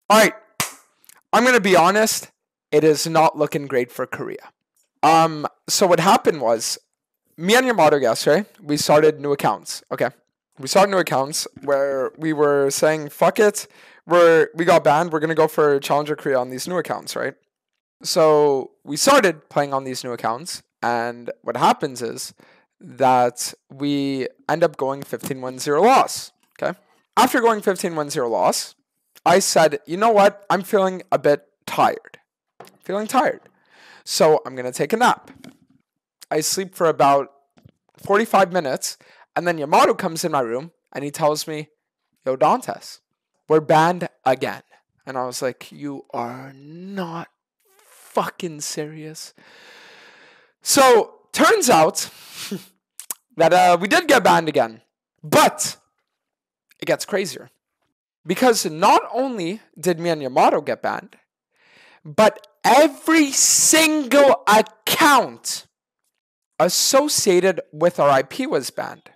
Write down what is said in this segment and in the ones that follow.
All right, I'm going to be honest. It is not looking great for Korea. So what happened was, me and Yamato yesterday, we started new accounts. Okay, we started new accounts where we were saying, "Fuck it, we got banned. We're gonna go for Challenger Korea on these new accounts, right?" So we started playing on these new accounts, and what happens is that we end up going 15-1-0 loss. Okay, after going 15-1-0 loss, I said, "You know what? I'm feeling a bit tired. Feeling tired. So I'm gonna take a nap." I sleep for about 45 minutes, and then Yamato comes in my room and he tells me, "Yo, Dantes, we're banned again." And I was like, "You are not fucking serious." So turns out that we did get banned again, but it gets crazier because not only did me and Yamato get banned, but every single account associated with our IP was banned,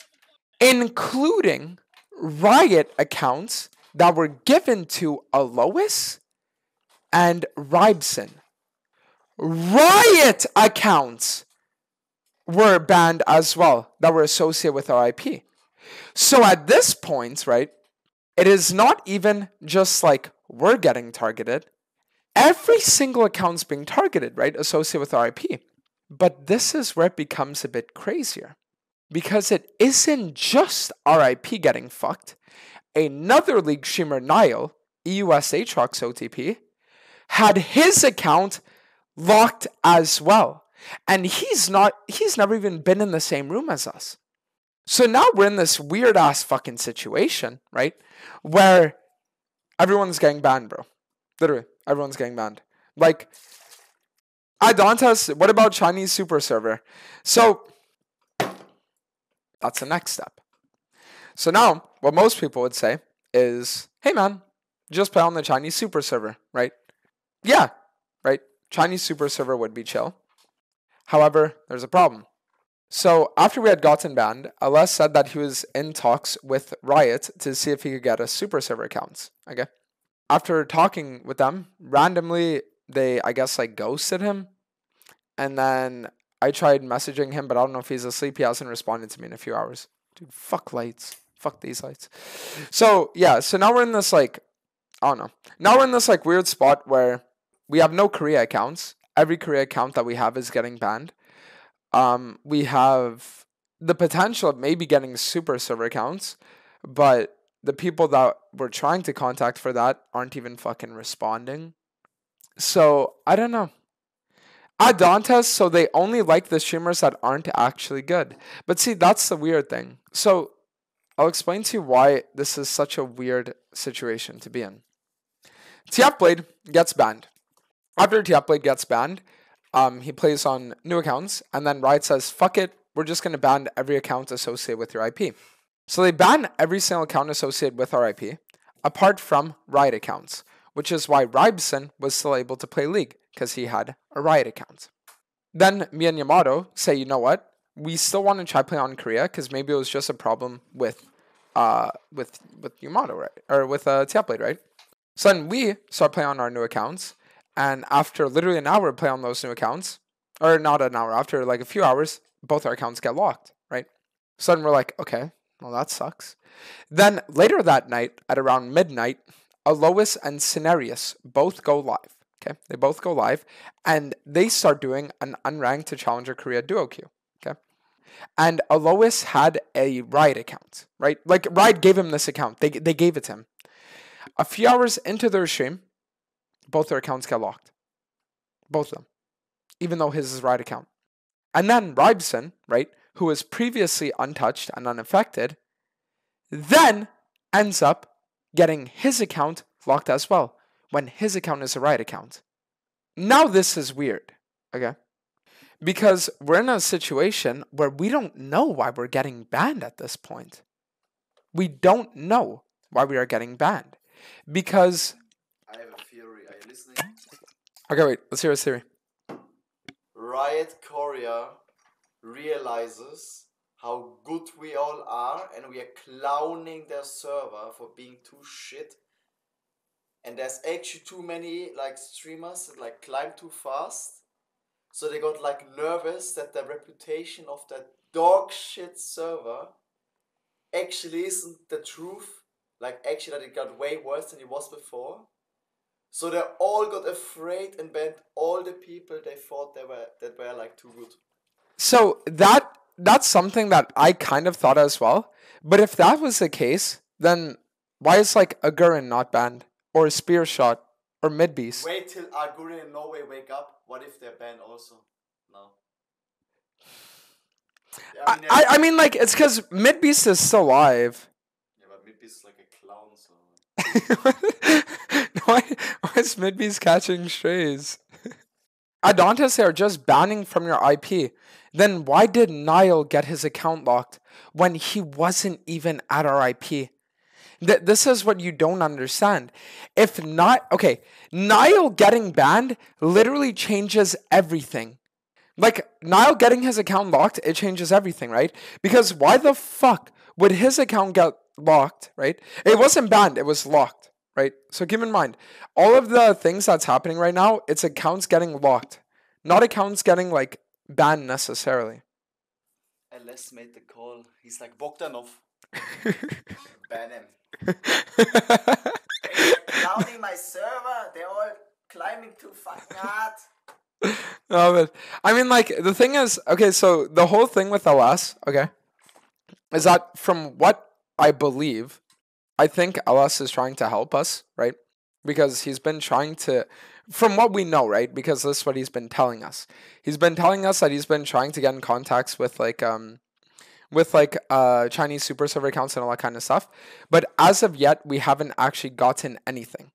including RIOT accounts that were given to Alois and Ribson. RIOT accounts were banned as well that were associated with our IP. So at this point, right, it is not even just like we're getting targeted. Every single account's being targeted, right, associated with our IP. But this is where it becomes a bit crazier. Because it isn't just our IP getting fucked. Another league streamer, Niall, EUS Aatrox OTP, had his account locked as well. And he's never even been in the same room as us. So now we're in this weird ass fucking situation, right? Where everyone's getting banned, bro. Literally, everyone's getting banned. Like, Dantes, what about Chinese super server? So that's the next step. So now, what most people would say is, "Hey man, just play on the Chinese super server," right? Yeah, right? Chinese super server would be chill. However, there's a problem. So after we had gotten banned, Ales said that he was in talks with RIOT to see if he could get us super server accounts. Okay. After talking with them, randomly they, I guess, like ghosted him. And then I tried messaging him, but I don't know if he's asleep. He hasn't responded to me in a few hours. Dude, fuck lights. Fuck these lights. So yeah, so now we're in this like, I don't know. Now we're in this like weird spot where we have no Korea accounts. Every Korea account that we have is getting banned. We have the potential of maybe getting super server accounts, but the people that we're trying to contact for that aren't even fucking responding. So I don't know. Dantes, so they only like the streamers that aren't actually good. But see, that's the weird thing. So I'll explain to you why this is such a weird situation to be in. TFBlade gets banned. After TFBlade gets banned, he plays on new accounts, and then Riot says, "Fuck it, we're just going to ban every account associated with your IP." So they ban every single account associated with our IP, apart from Riot accounts, which is why Ribson was still able to play League, because he had a Riot account. Then me and Yamato say, "You know what? We still want to try playing on Korea, because maybe it was just a problem with Yamato, right? Or with TFBlade, right?" So then we start playing on our new accounts, and after literally an hour play on those new accounts, or not an hour, after like a few hours, both our accounts get locked, right? So then we're like, okay, well that sucks. Then later that night, at around midnight, Alois and Cenarius both go live. Okay, they both go live, and they start doing an unranked to Challenger Korea duo queue. Okay, and Alois had a Riot account, right? Like Riot gave him this account. They gave it to him. A few hours into their stream, both their accounts get locked. Both of them. Even though his is Riot account. And then Ribson, right, who was previously untouched and unaffected, then ends up getting his account locked as well, when his account is a Riot account. Now this is weird, okay? Because we're in a situation where we don't know why we're getting banned at this point. We don't know why we are getting banned. Because... I have a theory. Are you listening? Okay, wait. Let's hear his theory. Riot Korea realizes how good we all are, and we are clowning their server for being too shit. and there's actually too many like streamers that like climb too fast, so they got like nervous that the reputation of that dog shit server actually isn't the truth, like actually that it got way worse than it was before. So they all got afraid and banned all the people they thought that were like too good. So that's something that I kind of thought as well. But if that was the case, then why is like Agurin not banned? Or Spear Shot? Or Midbeast? Wait till Argurin and Norway wake up. What if they're banned also? No. Yeah, I mean, like, it's because Midbeast is still alive. yeah, but Midbeast is like a clown, so. why is Midbeast catching strays? Adontis, they are just banning from your IP. Then why did Niall get his account locked when he wasn't even at our IP? This is what you don't understand. If not, okay, Niall getting banned literally changes everything. Like, Niall getting his account locked, it changes everything, right? Because why the fuck would his account get locked, right? It wasn't banned, it was locked, right? So keep in mind, all of the things that's happening right now, it's accounts getting locked, not accounts getting, like, banned necessarily. LS made the call. He's like, Bogdanov. Ban him. Clowning my server. They're all climbing too fucking hard. No, but I mean, like, the thing is, okay, so the whole thing with LS, okay, is that from what I believe, I think LS is trying to help us, right? Because he's been trying to, from what we know, right? Because this is what he's been telling us. He's been telling us that he's been trying to get in contacts with Chinese super server accounts and all that kind of stuff. But as of yet, we haven't actually gotten anything.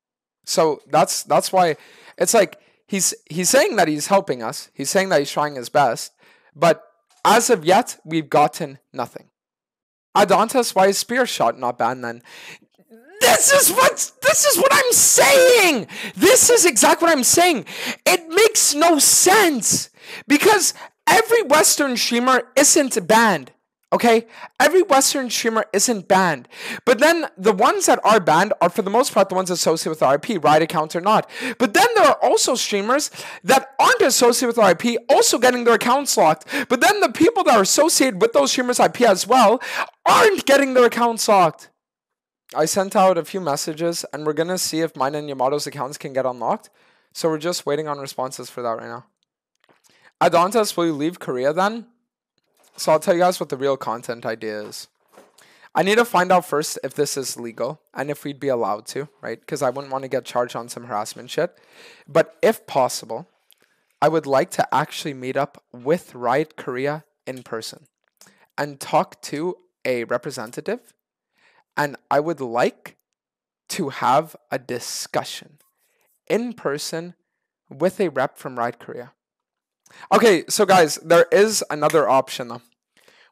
So that's why it's like he's saying that he's helping us. He's saying that he's trying his best. But as of yet, we've gotten nothing. Adontis, why is Spear Shot not banned then? This is what I'm saying. This is exactly what I'm saying. It makes no sense because every Western streamer isn't banned. Okay? Every Western streamer isn't banned. But then the ones that are banned are for the most part the ones associated with RIP, RIOT accounts or not. But then there are also streamers that aren't associated with RIP also getting their accounts locked. But then the people that are associated with those streamers' IP as well aren't getting their accounts locked. I sent out a few messages and we're going to see if mine and Yamato's accounts can get unlocked. So we're just waiting on responses for that right now. Adontis, will you leave Korea then? So I'll tell you guys what the real content idea is. I need to find out first if this is legal and if we'd be allowed to, right? Because I wouldn't want to get charged on some harassment shit. But if possible, I would like to actually meet up with RIOT Korea in person and talk to a representative. And I would like to have a discussion in person with a rep from RIOT Korea. Okay, so guys, there is another option though.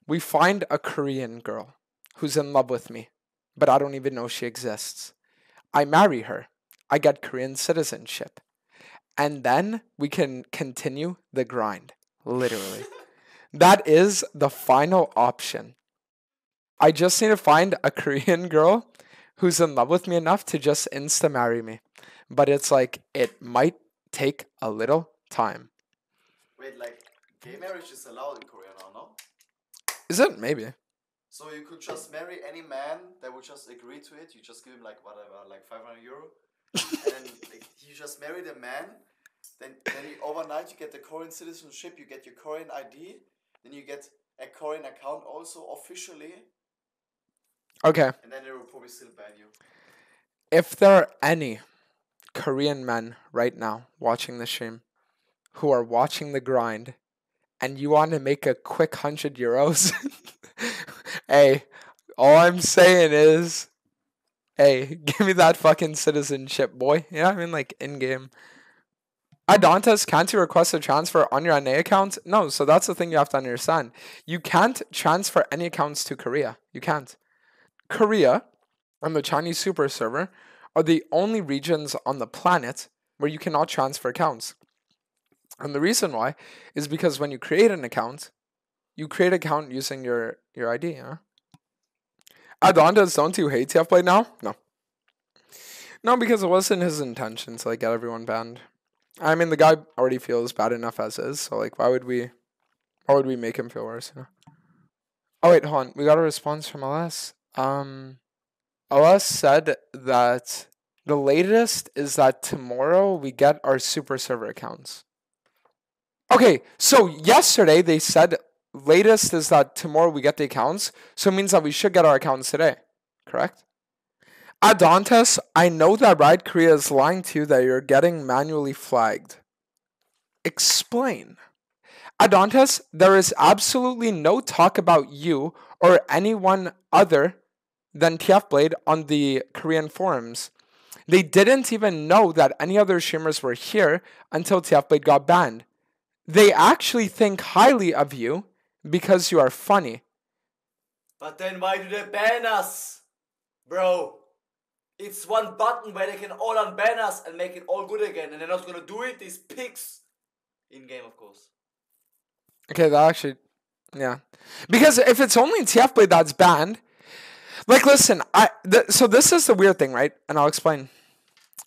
We find a Korean girl who's in love with me, but I don't even know she exists. I marry her. I get Korean citizenship. And then we can continue the grind, literally. That is the final option. I just need to find a Korean girl who's in love with me enough to just insta-marry me. But it's like, it might take a little time. Wait, like, gay marriage is allowed in Korea now, no? Is it? Maybe. So you could just marry any man that would just agree to it. You just give him like whatever, like 500 euro. And then like, you just marry the man. Then overnight you get the Korean citizenship, you get your Korean ID. Then you get a Korean account also officially. Okay. And then they will probably still ban you. If there are any Korean men right now watching the stream who are watching the grind and you want to make a quick 100 euros, hey, all I'm saying is, hey, give me that fucking citizenship, boy. You know what I mean? Like, in-game. Adontis, can't you request a transfer on your NA account? No, so that's the thing you have to understand. You can't transfer any accounts to Korea. You can't. Korea and the Chinese super server are the only regions on the planet where you cannot transfer accounts. And the reason why is because when you create an account, you create an account using your ID, huh? Adontis, don't you hate TFBlade now? No. No, because it wasn't his intention to like get everyone banned. I mean, the guy already feels bad enough as is, so like, why would we make him feel worse? You know? Oh wait, hold on. We got a response from LS. LS said that the latest is that tomorrow we get our super server accounts. Okay, so yesterday they said latest is that tomorrow we get the accounts, so it means that we should get our accounts today, correct? Adontes, I know that Riot Korea is lying to you that you're getting manually flagged. Explain. Adontes, there is absolutely no talk about you or anyone other than TFBlade on the Korean forums. They didn't even know that any other streamers were here until TFBlade got banned. They actually think highly of you because you are funny. But then why do they ban us? Bro, it's one button where they can all unban us and make it all good again, and they're not gonna do it, these pigs. In-game, of course. Okay, that actually, yeah. Because if it's only TFBlade that's banned, like, listen, so this is the weird thing, right? And I'll explain.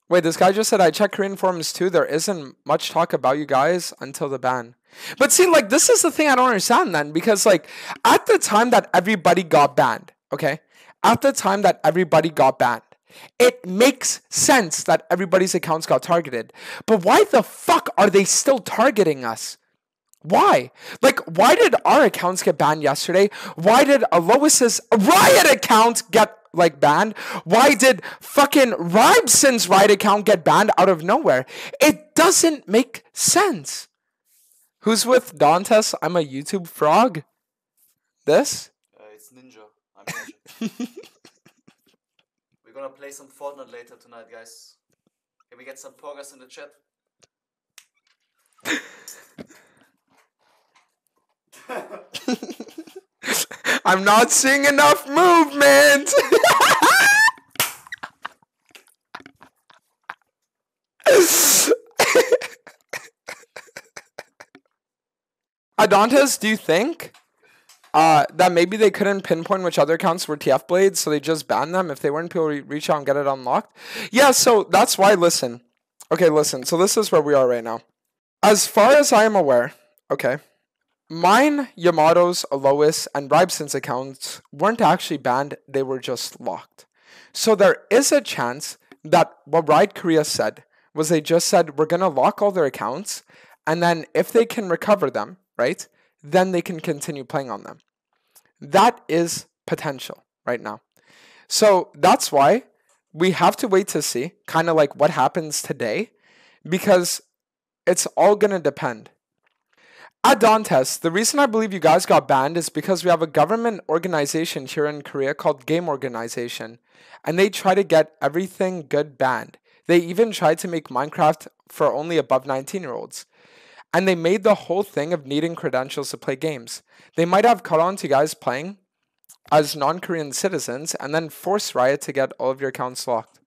Wait, this guy just said, I check Korean forums too. There isn't much talk about you guys until the ban. But see, like, this is the thing I don't understand then. Because, like, at the time that everybody got banned, okay? At the time that everybody got banned, it makes sense that everybody's accounts got targeted. But why the fuck are they still targeting us? Why? Like, why did our accounts get banned yesterday? Why did Alois's Riot account get, like, banned? Why did fucking Rybson's Riot account get banned out of nowhere? It doesn't make sense. Who's with Dantes? I'm a YouTube frog. This? It's Ninja. I'm Ninja. We're gonna play some Fortnite later tonight, guys. Can we get some progress in the chat? I'm not seeing enough movement. Adontes, do you think that maybe they couldn't pinpoint which other accounts were TFBlades, so they just banned them if they weren't able to reach out and get it unlocked? Yeah, so that's why, listen. Okay, listen. So this is where we are right now. As far as I am aware, okay, mine, Yamato's, Alois, and Rybson's accounts weren't actually banned, they were just locked. So there is a chance that what Riot Korea said was they just said, we're going to lock all their accounts, and then if they can recover them, right, then they can continue playing on them. That is potential right now. So that's why we have to wait to see kind of like what happens today, because it's all going to depend. At Dantes, the reason I believe you guys got banned is because we have a government organization here in Korea called Game Organization, and they try to get everything good banned. They even tried to make Minecraft for only above 19-year-olds. And they made the whole thing of needing credentials to play games. They might have caught on to guys playing as non-Korean citizens and then force Riot to get all of your accounts locked.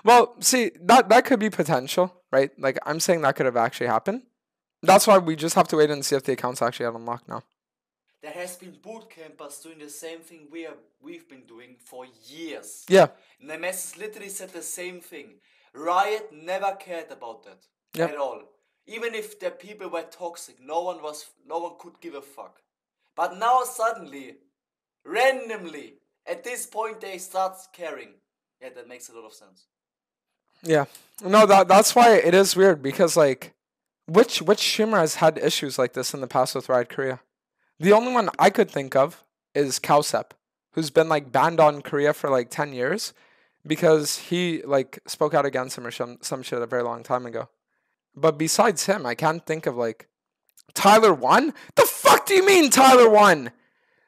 Well, see, that could be potential, right? Like, I'm saying that could have actually happened. That's why we just have to wait and see if the accounts actually have unlocked now. There has been boot campers doing the same thing we've been doing for years. Yeah. And the message literally said the same thing. Riot never cared about that at all. Even if the people were toxic, no one could give a fuck. But now suddenly, randomly, at this point they start caring. Yeah, that makes a lot of sense. Yeah. No, that's why it is weird, because like which streamer has had issues like this in the past with Riot Korea? The only one I could think of is Cowsep, who's been like banned on Korea for like 10 years because he like spoke out against him or some shit a very long time ago. But besides him, I can't think of like Tyler 1? The fuck do you mean Tyler 1?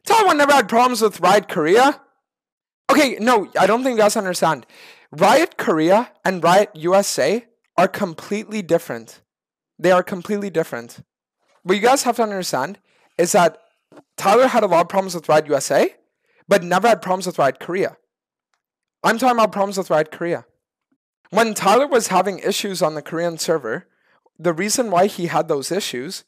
Tyler 1 never had problems with Riot Korea? Okay, no, I don't think you guys understand. Riot Korea and Riot USA are completely different. They are completely different. What you guys have to understand is that Tyler had a lot of problems with Riot USA, but never had problems with Riot Korea. I'm talking about problems with Riot Korea. When Tyler was having issues on the Korean server, the reason why he had those issues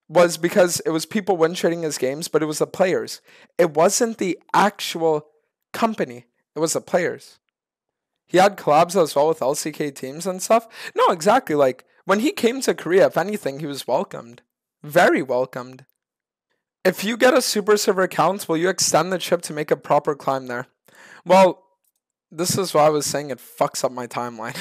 was because it was people win trading his games, but it was the players. It wasn't the actual company. It was the players. He had collabs as well with LCK teams and stuff. No, exactly. Like, when he came to Korea, if anything, he was welcomed. Very welcomed. If you get a super server account, will you extend the trip to make a proper climb there? Well, this is why I was saying it fucks up my timeline.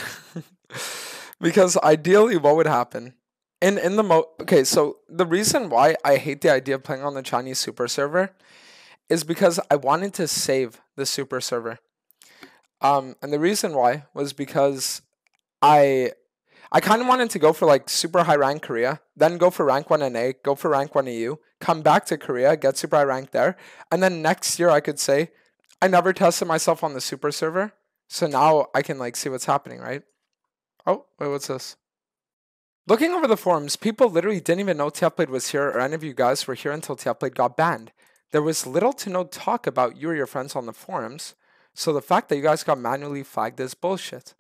Because ideally, what would happen? Okay, so the reason why I hate the idea of playing on the Chinese super server is because I wanted to save the super server. And the reason why was because I kind of wanted to go for like super high rank Korea, then go for rank 1 NA, go for rank 1 EU, come back to Korea, get super high rank there, and then next year I could say I never tested myself on the super server, so now I can like see what's happening, right? Oh, wait, what's this? Looking over the forums, people literally didn't even know TFBlade was here or any of you guys were here until TFBlade got banned. There was little to no talk about you or your friends on the forums, so the fact that you guys got manually flagged is bullshit.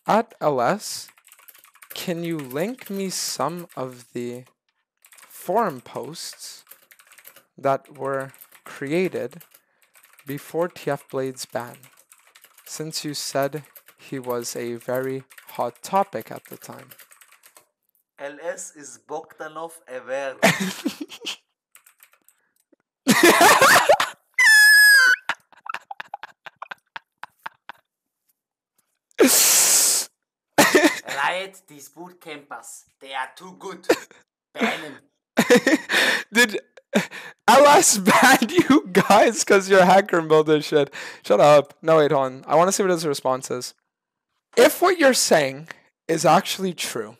At LS, can you link me some of the forum posts that were created before TFBlade's ban, since you said he was a very hot topic at the time? LS is Bogdanov ever. Riot, these boot campers, they are too good. Ban them. Did LS ban you guys because you're hacker and build this shit? Shut up. No, wait, hold on. I want to see what his response is. If what you're saying is actually true,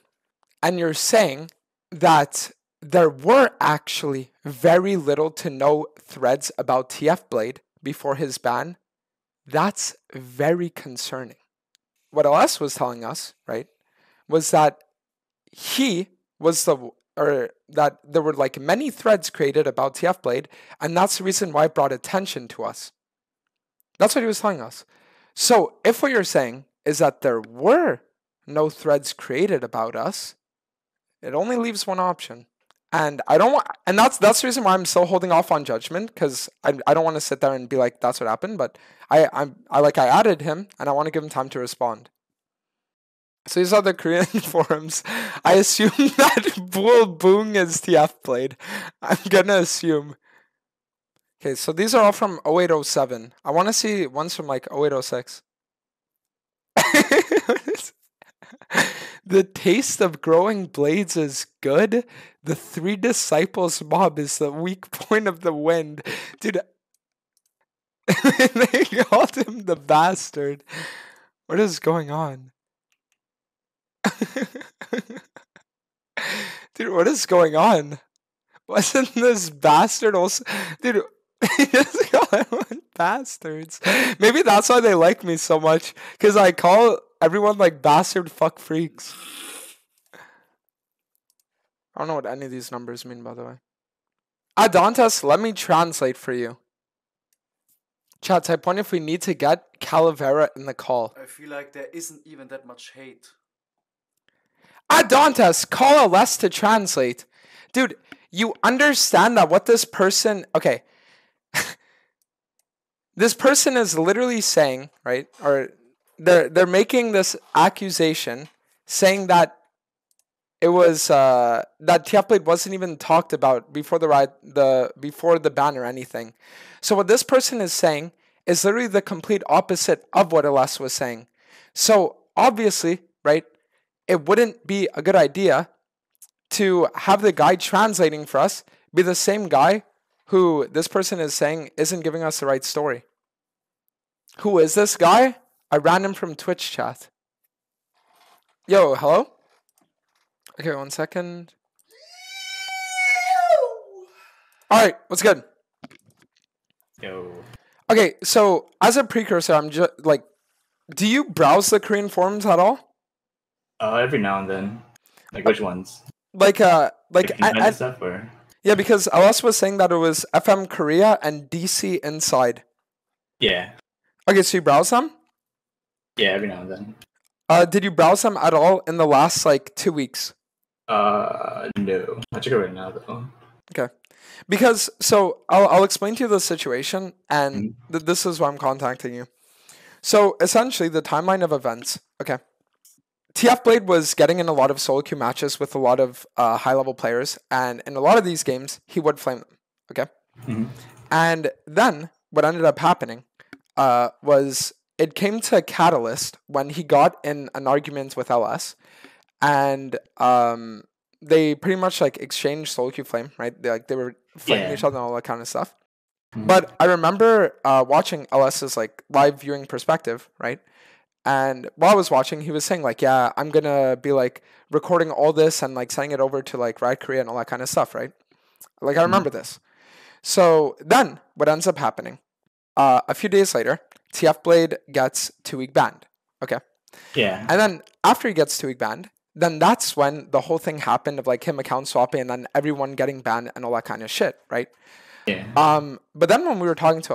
and you're saying that there were actually very little to no threads about TFBlade before his ban, that's very concerning. What LS was telling us, right, was that he was that there were like many threads created about TFBlade, and that's the reason why it brought attention to us. That's what he was telling us. So if what you're saying is that there were no threads created about us, it only leaves one option. And I don't want, and that's the reason why I'm still holding off on judgment, because I don't want to sit there and be like, that's what happened. But I added him, and I want to give him time to respond. So these are the Korean forums. I assume that Bull Boong is TFBlade. I'm gonna assume. Okay, so these are all from 0807. I want to see ones from like 0806. The taste of growing blades is good. The Three Disciples mob is the weak point of the wind. Dude, they called him the bastard. What is going on? Dude, what is going on? Wasn't this bastard also... Dude, he doesn't call everyone bastards. Maybe that's why they like me so much, because I call everyone like bastard fuck freaks. I don't know what any of these numbers mean, by the way. Adontas, let me translate for you. Chat, type 1 if we need to get Calavera in the call. I feel like there isn't even that much hate. Adontas, call LS to translate. Dude, you understand that what this person... Okay. This person is literally saying, right? Or they're making this accusation saying that it was that TFBlade wasn't even talked about before before the ban or anything. So what this person is saying is literally the complete opposite of what LS was saying. So obviously, right, it wouldn't be a good idea to have the guy translating for us be the same guy who this person is saying isn't giving us the right story. Who is this guy? I ran him from Twitch chat. Yo, hello? Okay, 1 second. Alright, what's good? Yo. Okay, so as a precursor, I'm just like, do you browse the Korean forums at all? Every now and then. Like which ones? Like Stuff or? Yeah, because LS was saying that it was FM Korea and DC Inside. Yeah. Okay, so you browse them? Yeah, every now and then. Did you browse them at all in the last like 2 weeks? No. I'll check it right now though. Okay. Because so I'll explain to you the situation, and this is why I'm contacting you. So essentially, the timeline of events. Okay. TFBlade was getting in a lot of solo queue matches with a lot of high-level players, and in a lot of these games, he would flame them. Okay. Mhm. And then what ended up happening was it came to a catalyst when he got in an argument with LS, and they pretty much like exchanged solo queue flame, right? They were flaming Yeah. each other and all that kind of stuff. Mhm. But I remember watching LS's like live viewing perspective, right? And while I was watching, he was saying like, "Yeah, I'm gonna be like recording all this and like sending it over to like Riot Korea and all that kind of stuff," right? Like I remember this. So then, what ends up happening? A few days later, TFBlade gets 2-week banned. Okay, Yeah. and then after he gets 2-week banned, then that's when the whole thing happened of like him account swapping and then everyone getting banned and all that kind of shit, right? Yeah. But then when we were talking to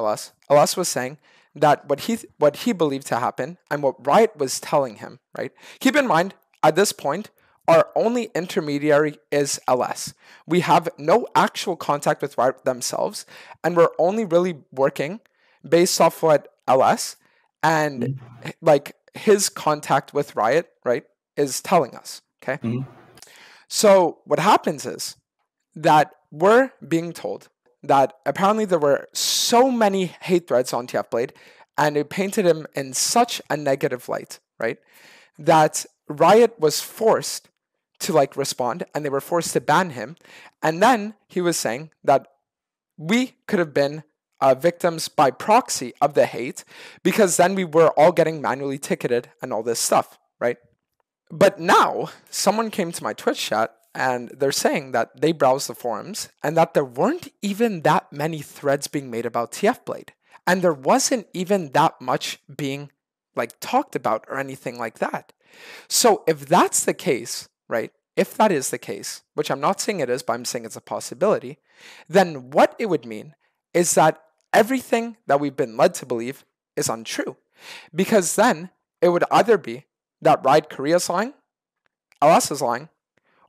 LS was saying that what he believed to happen and what Riot was telling him, right? Keep in mind, at this point, our only intermediary is LS. We have no actual contact with Riot themselves, and we're only really working based off what LS and like his contact with Riot, right, is telling us. Okay. Mhm. So what happens is that we're being told that apparently there were so many hate threads on TFBlade and it painted him in such a negative light, right? That Riot was forced to like respond and they were forced to ban him. And then he was saying that we could have been victims by proxy of the hate because then we were all getting manually ticketed and all this stuff, right? But now someone came to my Twitch chat and they're saying that they browsed the forums and that there weren't even that many threads being made about TFBlade. And there wasn't even that much being like talked about or anything like that. So if that's the case, right? If that is the case, which I'm not saying it is, but I'm saying it's a possibility, then what it would mean is that everything that we've been led to believe is untrue. Because then it would either be that Riot Korea is lying, LS is lying,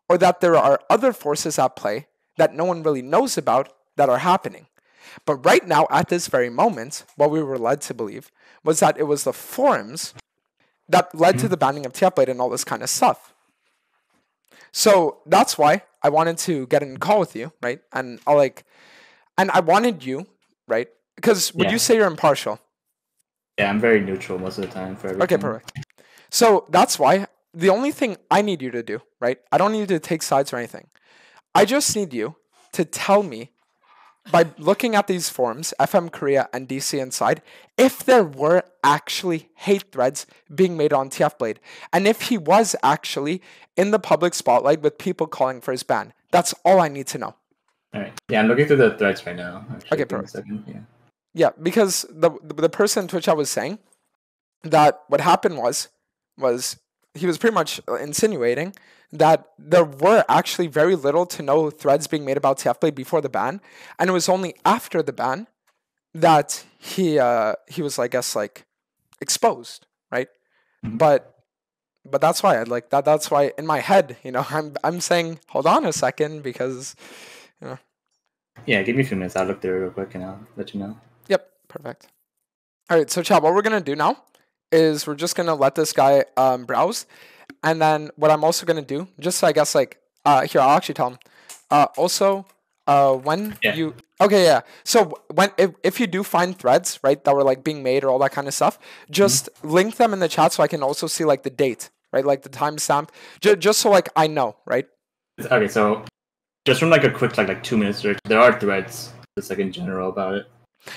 or that there are other forces at play that no one really knows about that are happening. But right now, at this very moment, what we were led to believe was that it was the forums that led to the banning of TFBlade and all this kind of stuff. So that's why I wanted to get in a call with you, right? And I wanted you, right? Because would you say you're impartial? Yeah, I'm very neutral most of the time for everything. Okay, perfect. So that's why the only thing I need you to do, right? I don't need you to take sides or anything. I just need you to tell me by looking at these forums, FM Korea and DC Inside, if there were actually hate threads being made on TFBlade, and if he was actually in the public spotlight with people calling for his ban. That's all I need to know. All right. Yeah, I'm looking through the threads right now. Actually. Okay, Give me a perfect. second. Yeah. Yeah, because the person on Twitch I was saying that what happened was he was pretty much insinuating that there were actually very little to no threads being made about TFBlade before the ban, and it was only after the ban that he was, I guess, like exposed, right? Mhm. But that's why I like that. That's why in my head, I'm saying, hold on a second, because Yeah, give me a few minutes. I'll look through it real quick and I'll let you know. Yep, perfect. All right, so Chad, what we're gonna do now is we're just gonna let this guy browse, and then what I'm also gonna do, just so I guess like here, I'll actually tell him. Also, when Yeah. you okay, yeah. So when if you do find threads, right, that were like being made or all that kind of stuff, just link them in the chat so I can also see like the date, right, like the timestamp, just so like I know, right? Okay, so just from like a quick like 2 minutes search, there are threads just like in general about it.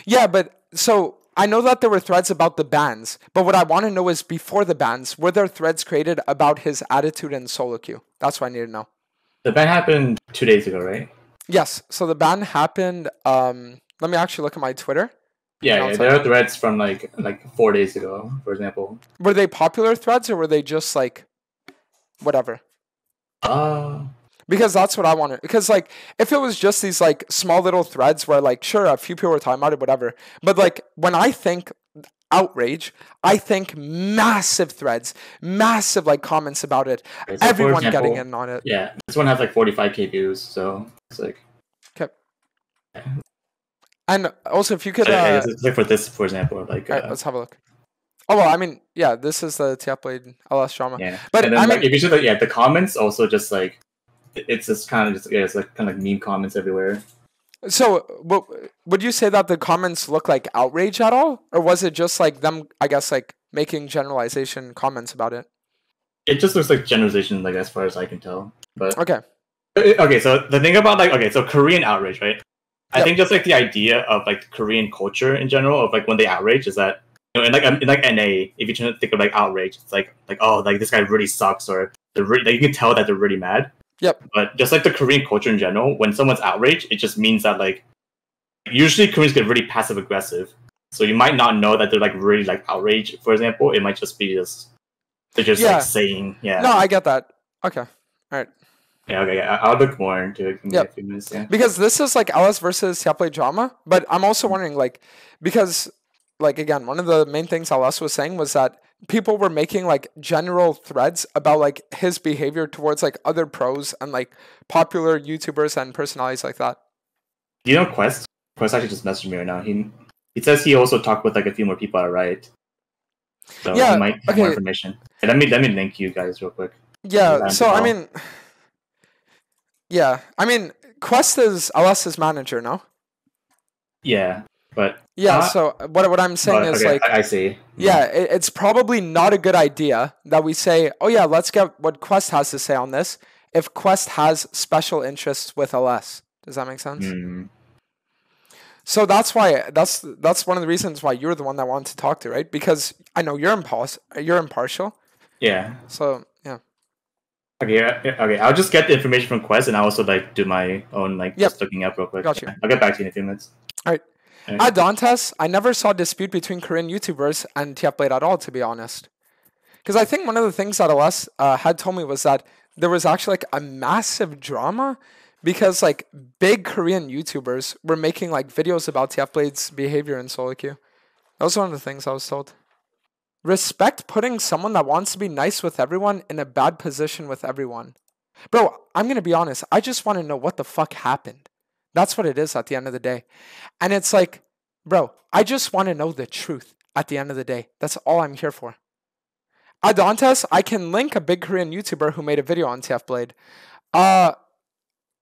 Yeah, but so I know that there were threads about the bans, but what I want to know is before the bans, were there threads created about his attitude in solo queue? That's what I need to know. The ban happened 2 days ago, right? Yes. So the ban happened. Let me actually look at my Twitter. Yeah, there are threads from like 4 days ago, for example. Were they popular threads or were they just like whatever? Because that's what I wanted. Because like if it was just these like small little threads where like sure a few people were talking about it, whatever. But like when I think outrage, I think massive threads, massive like comments about it, okay, so everyone example, getting in on it. Yeah, this one has like 45K views, so it's like. Okay. And also, if you could, let's look for this, for example. Like, all right, let's have a look. Oh well, I mean, yeah, this is the TFBlade LS drama. Yeah, But and then I like mean, if you see the comments also just like it's just kind of just it's like kind of like meme comments everywhere. so would you say that the comments look like outrage at all, or was it just like them? I guess like making generalization comments about it. It just looks like generalization, like as far as I can tell. But Okay. okay, so the thing about like okay, so Korean outrage, right? I Yep. think just like the idea of like Korean culture in general of like when they outrage is that in like NA, if you try to think of like outrage, it's like oh like this guy really sucks or like, you can tell that they're really mad. Yep. But just like the Korean culture in general, when someone's outraged, it just means that like usually Koreans get really passive aggressive. So you might not know that they're like really like outraged. For example, it might just be they're just Yeah. like saying No, I get that. Okay. All right. Yeah, okay, yeah. I'll look more into it in Yep. a few minutes. Yeah. Because this is like LS versus TFBlade drama, but I'm also wondering like because like again, one of the main things LS was saying was that people were making like general threads about like his behavior towards like other pros and like popular YouTubers and personalities like that. Do you know Quest? Quest actually just messaged me right now. He says he also talked with like a few more people at Riot. So Yeah, he might have more okay. information. Hey, let me link you guys real quick. Yeah, so I mean Quest is LS's manager, no? Yeah, but Yeah, so what I'm saying is okay, like I see. Yeah, it's probably not a good idea that we say, oh yeah, let's get what Quest has to say on this if Quest has special interests with LS. Does that make sense? Mm. So that's why that's one of the reasons why you're the one that wanted to talk to, right? Because I know you're impartial. Yeah. So yeah. Okay, okay. I'll just get the information from Quest, and I'll also like do my own like just looking up real quick. Got you. I'll get back to you in a few minutes. All right. At Dantes, I never saw a dispute between Korean YouTubers and TFBlade at all, to be honest. Because I think one of the things that LS had told me was that there was actually like a massive drama because like big Korean YouTubers were making like videos about TFBlade's behavior in solo queue. That was one of the things I was told. Respect putting someone that wants to be nice with everyone in a bad position with everyone. Bro, I'm going to be honest. I just want to know what the fuck happened. That's what it is at the end of the day. And it's like, bro, I just want to know the truth at the end of the day. That's all I'm here for. Adantes, I can link a big Korean YouTuber who made a video on TFBlade.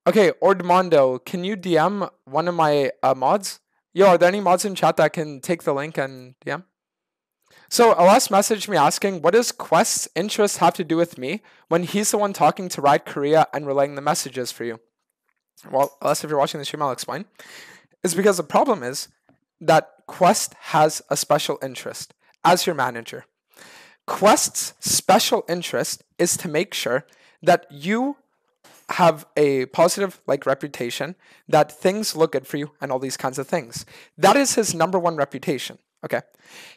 Okay, Ordmondo, can you DM one of my mods? Yo, are there any mods in chat that can take the link and DM? So LS messaged me asking, what does Quest's interest have to do with me when he's the one talking to Riot Korea and relaying the messages for you? Well, LS, if you're watching the stream, I'll explain. It's because the problem is that Quest has a special interest as your manager. Quest's special interest is to make sure that you have a positive like reputation, that things look good for you and all these kinds of things. That is his number one reputation. Okay.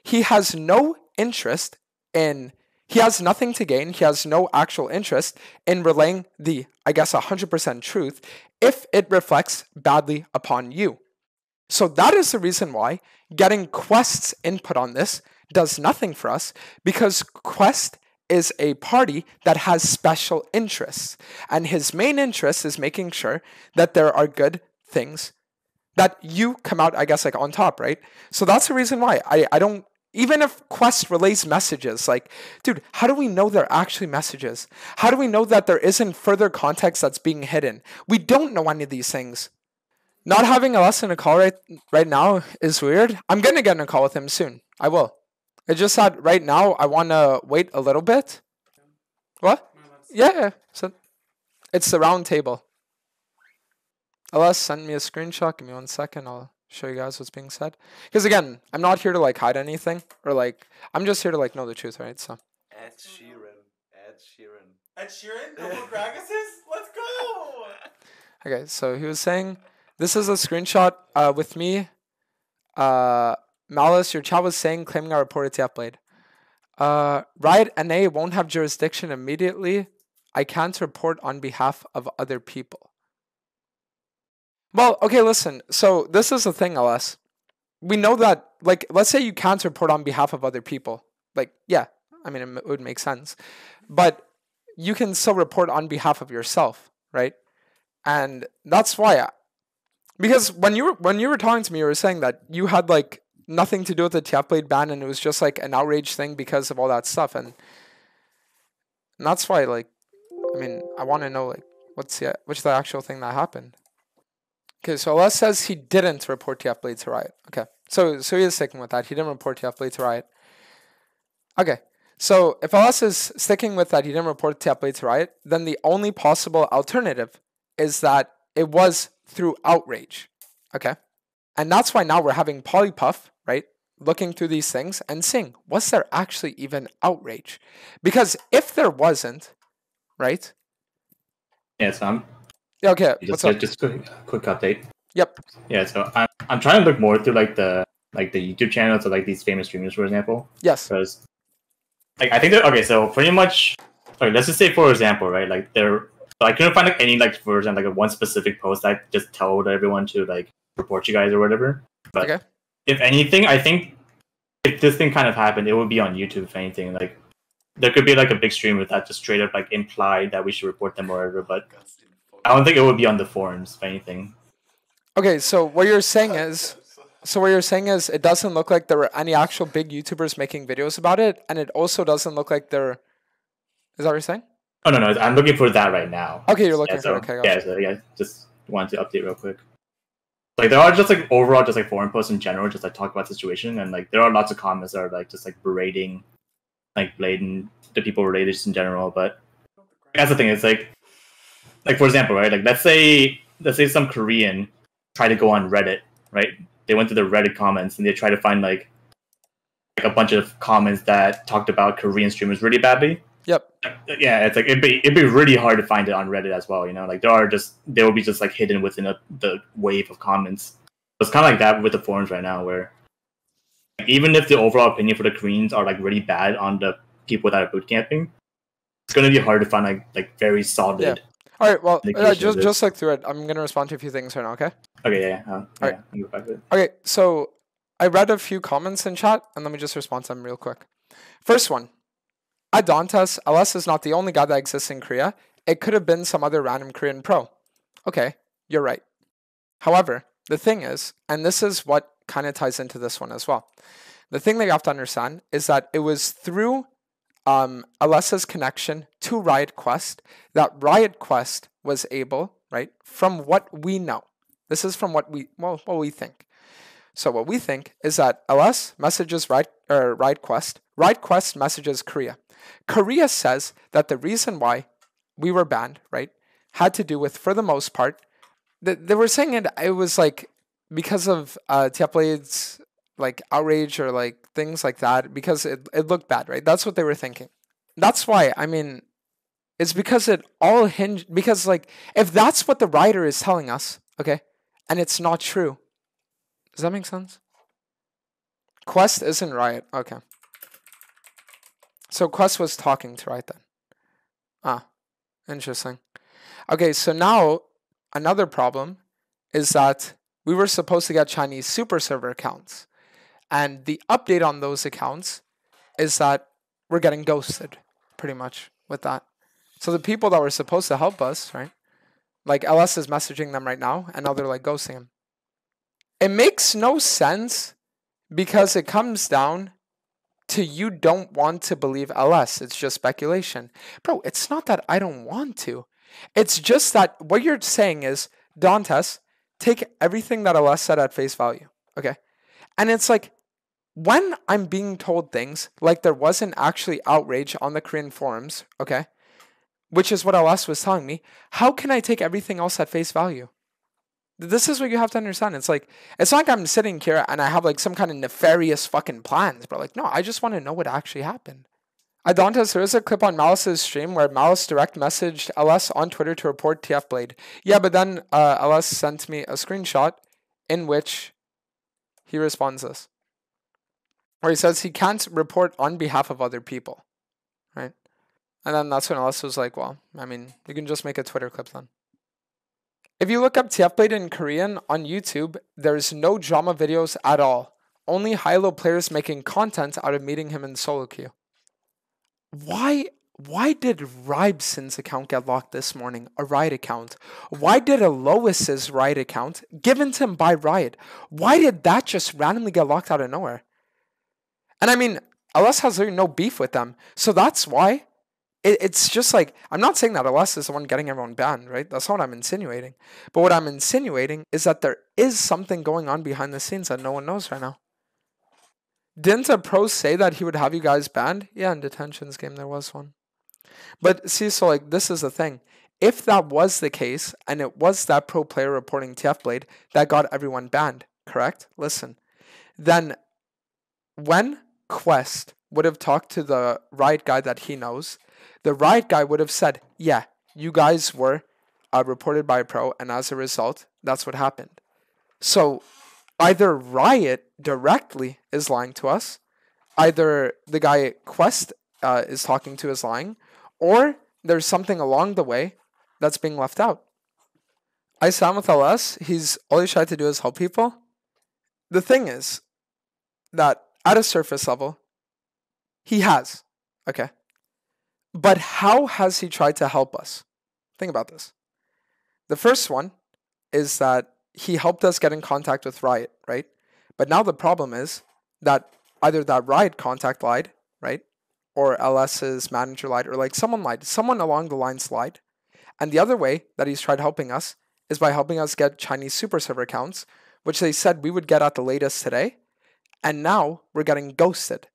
He has no interest in, he has nothing to gain. He has no actual interest in relaying the, I guess, 100% truth if it reflects badly upon you. So that is the reason why getting Quest's input on this does nothing for us, because Quest is a party that has special interests. And his main interest is making sure that there are good things, that you come out, I guess, like on top, right? So that's the reason why I don't, even if Quest relays messages, like, dude, how do we know they're actually messages? How do we know that there isn't further context that's being hidden? We don't know any of these things. Not having us in a call right now is weird. I'm going to get in a call with him soon. I will. It's just that right now I want to wait a little bit. What? Yeah. So it's the round table. LS, send me a screenshot. Give me 1 second. I'll show you guys what's being said. Because again, I'm not here to like hide anything or like, I'm just here to like know the truth, right? So. Ed Sheeran. Ed Sheeran? Couple Gragas's? Let's go! Okay, so he was saying, this is a screenshot with me. Malice, your chat was saying, claiming I reported TFBlade. Riot NA won't have jurisdiction immediately. I can't report on behalf of other people. Well, okay, listen. So this is the thing, LS. We know that, like, let's say you can't report on behalf of other people. Like, yeah, I mean, it would make sense. But you can still report on behalf of yourself, right? And that's why, because when you were talking to me, you were saying that you had like nothing to do with the TFBlade ban, and it was just like an outrage thing because of all that stuff, and that's why, like, I mean, I want to know, like, what's the actual thing that happened. Okay, so Les says he didn't report TFBlade to Riot. Okay, so he is sticking with that. He didn't report TFBlade to Riot. Okay, so if LS is sticking with that he didn't report TFBlade to Riot, then the only possible alternative is that it was through outrage. Okay, and that's why now we're having Polypuff, right, looking through these things and seeing, was there actually even outrage? Because if there wasn't, right? Yeah, so Yeah, okay, what's up? Just quick update. Yep. Yeah, so I'm trying to look more through like the YouTube channels of like these famous streamers, for example. Yes. Because like I think that okay, so pretty much okay, let's just say for example, right? Like I couldn't find like any like for example like a one specific post that just told everyone to like report you guys or whatever. But okay. If anything, I think if this thing kind of happened, it would be on YouTube if anything. Like there could be like a big streamer that just straight up like implied that we should report them or whatever, but I don't think it would be on the forums if anything. Okay, so what you're saying is it doesn't look like there were any actual big YouTubers making videos about it, and it also doesn't look like there. Is that what you're saying? Oh no, I'm looking for that right now. Okay, you're looking for it. Okay, gotcha. So just wanted to update real quick. Like there are just like overall just like forum posts in general, just like talk about the situation, and like there are lots of comments that are like just like berating, like blading the people related just in general. But that's the thing. It's like for example, right? Like let's say some Korean try to go on Reddit, right? They went to the Reddit comments and they try to find like a bunch of comments that talked about Korean streamers really badly. Yep. Yeah, it's like it'd be really hard to find it on Reddit as well. You know, like they will be just like hidden within the wave of comments. It's kind of like that with the forums right now, where like, even if the overall opinion for the Koreans are like really bad on the people that are boot camping, it's gonna be hard to find like very solid. Yeah. All right. Well, just look through it. I'm gonna respond to a few things right now. Okay. Okay. Yeah. All right. Okay. So I read a few comments in chat, and let me just respond to them real quick. First one. At Dantes, LS is not the only guy that exists in Korea. It could have been some other random Korean pro. Okay, you're right. However, the thing is, and this is what kind of ties into this one as well. The thing that you have to understand is that it was through LS's connection to Riot Quest that Riot Quest was able, right, from what we know. This is from what we think. So what we think is that LS messages Riot Quest. Riot Quest messages Korea. Korea says that the reason why we were banned, right, had to do with, for the most part, they were saying it was like because of TFBlade's like outrage or like things like that, because it looked bad, right? That's what they were thinking. That's why, I mean, it's because it all hinged, because like if that's what the writer is telling us, okay, and it's not true, does that make sense? Quest isn't Riot, okay. So Quest was talking to Riot then. Ah, interesting. Okay, so now another problem is that we were supposed to get Chinese super server accounts. And the update on those accounts is that we're getting ghosted, pretty much, with that. So the people that were supposed to help us, right? Like LS is messaging them right now, and now they're like ghosting him. It makes no sense because it comes down to you don't want to believe LS. It's just speculation. Bro, it's not that I don't want to. It's just that what you're saying is, Dantes, take everything that LS said at face value. Okay? And it's like, when I'm being told things like there wasn't actually outrage on the Korean forums, okay, which is what LS was telling me, how can I take everything else at face value? This is what you have to understand. It's like, it's not like I'm sitting here and I have like some kind of nefarious fucking plans, bro. Like, no, I just want to know what actually happened. Dantes, there is a clip on Malice's stream where Malice direct messaged LS on Twitter to report TFBlade. Yeah, but then LS sent me a screenshot in which he responds this. Where he says he can't report on behalf of other people. Right? And then that's when LS was like, well, I mean, you can just make a Twitter clip then. If you look up TFBlade in Korean on YouTube, there's no drama videos at all. Only high-low players making content out of meeting him in solo queue. Why why did Ribeson's account get locked this morning? A Riot account. Why did Alois's Riot account, given to him by Riot, why did that just randomly get locked out of nowhere? And I mean, LS has really no beef with them. So that's why. It's just like, I'm not saying that LS is the one getting everyone banned, right? That's not what I'm insinuating. But what I'm insinuating is that there is something going on behind the scenes that no one knows right now. Didn't a pro say that he would have you guys banned? Yeah, in Detention's game there was one. But see, so like, this is the thing. If that was the case, and it was that pro player reporting TFBlade that got everyone banned, correct? Listen. Then, when Quest would have talked to the Riot guy that he knows, the Riot guy would have said, yeah, you guys were reported by a pro, and as a result, that's what happened. So, either Riot directly is lying to us, either the guy Quest is talking to is lying, or there's something along the way that's being left out. I stand with LS. All he's tried to do is help people. The thing is that at a surface level, he has. Okay. But how has he tried to help us? Think about this. The first one is that he helped us get in contact with Riot, right? But now the problem is that either that Riot contact lied, right? Or LS's manager lied, or like someone lied. Someone along the lines lied. And the other way that he's tried helping us is by helping us get Chinese super server accounts, which they said we would get at the latest today. And now we're getting ghosted.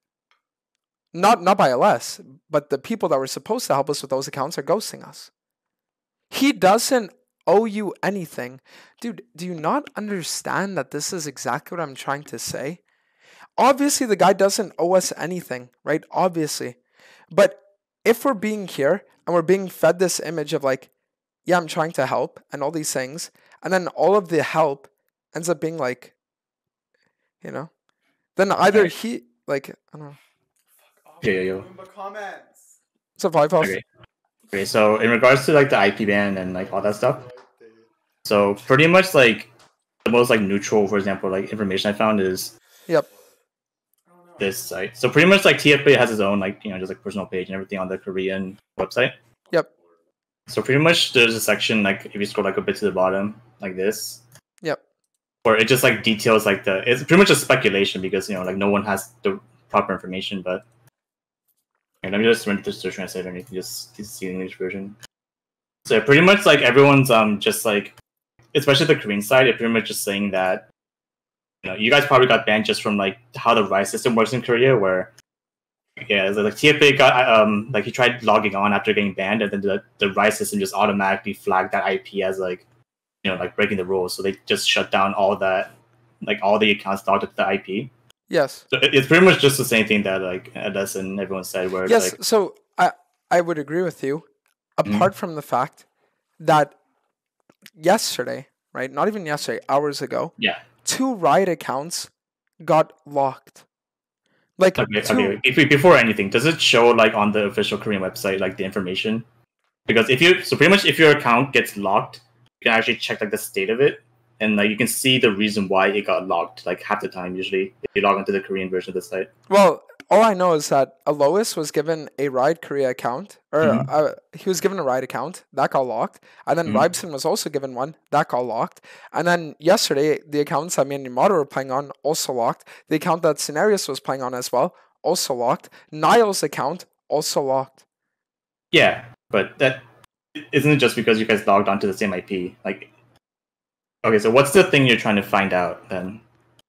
Not by LS, but the people that were supposed to help us with those accounts are ghosting us. He doesn't owe you anything. Dude, do you not understand that this is exactly what I'm trying to say? Obviously, the guy doesn't owe us anything, right? Obviously. But if we're being here and we're being fed this image of like, yeah, I'm trying to help and all these things, and then all of the help ends up being like, then either he, like, I don't know. Yo. Comments. What's up, Live House? Okay, so in regards to like the IP ban and like all that stuff, so pretty much like the most like neutral, for example, like information I found is this site. So pretty much like TFBlade has its own like just like personal page and everything on the Korean website. Yep. So pretty much there's a section like if you scroll like a bit to the bottom like this. Yep. Where it just like details like it's pretty much a speculation because like no one has the proper information, but. Let me just run this to translate and you can just see the English version. So pretty much like everyone's just like, especially the Korean side, it's pretty much just saying that you guys probably got banned just from like how the RIOT system works in Korea, where like TFBlade got like he tried logging on after getting banned, and then the RIOT system just automatically flagged that IP as like like breaking the rules, so they just shut down all that, like all the accounts logged to the IP. Yes. So it's pretty much just the same thing that like Edes and everyone said. Where yes, like, so I would agree with you, apart from the fact that yesterday, right? Not even yesterday, hours ago. Yeah. 2 Riot accounts got locked. Like okay. Before anything, does it show like on the official Korean website like the information? Because if your account gets locked, you can actually check like the state of it. And like you can see the reason why it got locked, like half the time usually if you log into the Korean version of the site. Well, all I know is that Alois was given a Riot Korea account, or he was given a Riot account that got locked, and then Ribeson was also given one that got locked, and then yesterday the accounts that me and Yamato were playing on also locked. The account that Scenarius was playing on as well also locked. Niall's account also locked. Yeah, but that isn't it just because you guys logged onto the same IP, like. Okay, so what's the thing you're trying to find out then,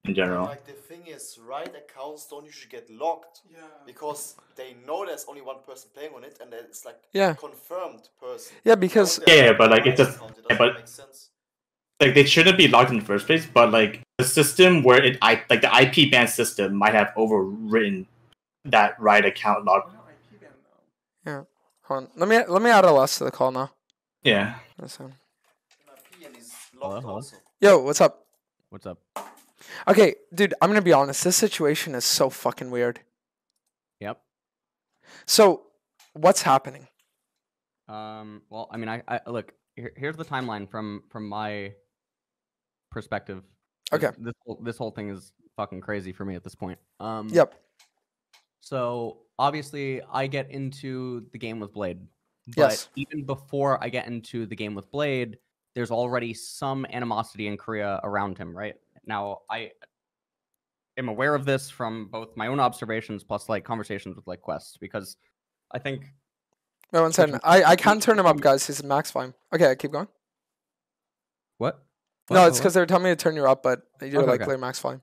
in general? Like the thing is, Riot accounts don't usually get locked because they know there's only one person playing on it, and it's like confirmed person. Yeah, because but like it just makes sense. Like they shouldn't be locked in the first place, but like the system where like the IP ban system might have overwritten that Riot account log. Yeah, hold on. Let me add LS to the call now. Yeah. Hello. Yo, what's up? What's up? Okay, dude, I'm gonna be honest. This situation is so fucking weird. Yep. So, what's happening? Well, I mean, I look. Here's the timeline from my perspective. Okay. This whole thing is fucking crazy for me at this point. Yep. So obviously I get into the game with Blade, but Yes. even before I get into the game with Blade, there's already some animosity in Korea around him, right? Now, I am aware of this from both my own observations plus like conversations with like quests, because I think Wait one second. I can't turn him up, guys. He's max volume. Okay, keep going. what? No, What? it's because they were telling me to turn you up, but you're Okay, like okay. clear max volume.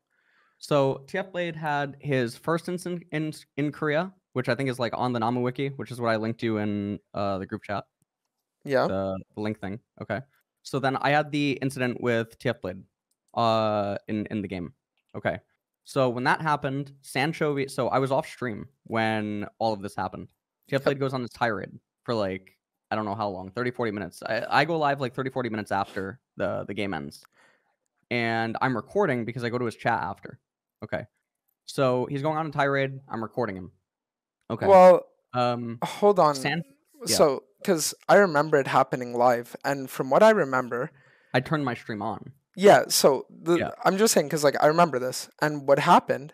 So TFBlade had his first instance in Korea, which I think is like on the Namu wiki, which is what I linked you in the group chat, Yeah. the link thing. Okay. So then I had the incident with TFBlade in the game. Okay. So when that happened, Sancho, so I was off stream when all of this happened. TFBlade goes on his tirade for like, I don't know how long, 30, 40 minutes. I go live like 30, 40 minutes after the game ends. And I'm recording because I go to his chat after. Okay. So he's going on a tirade. I'm recording him. Okay. Well, Um, hold on. yeah. So, because I remember it happening live, and from what I remember, I turned my stream on. yeah. So Yeah. I'm just saying because like I remember this, and what happened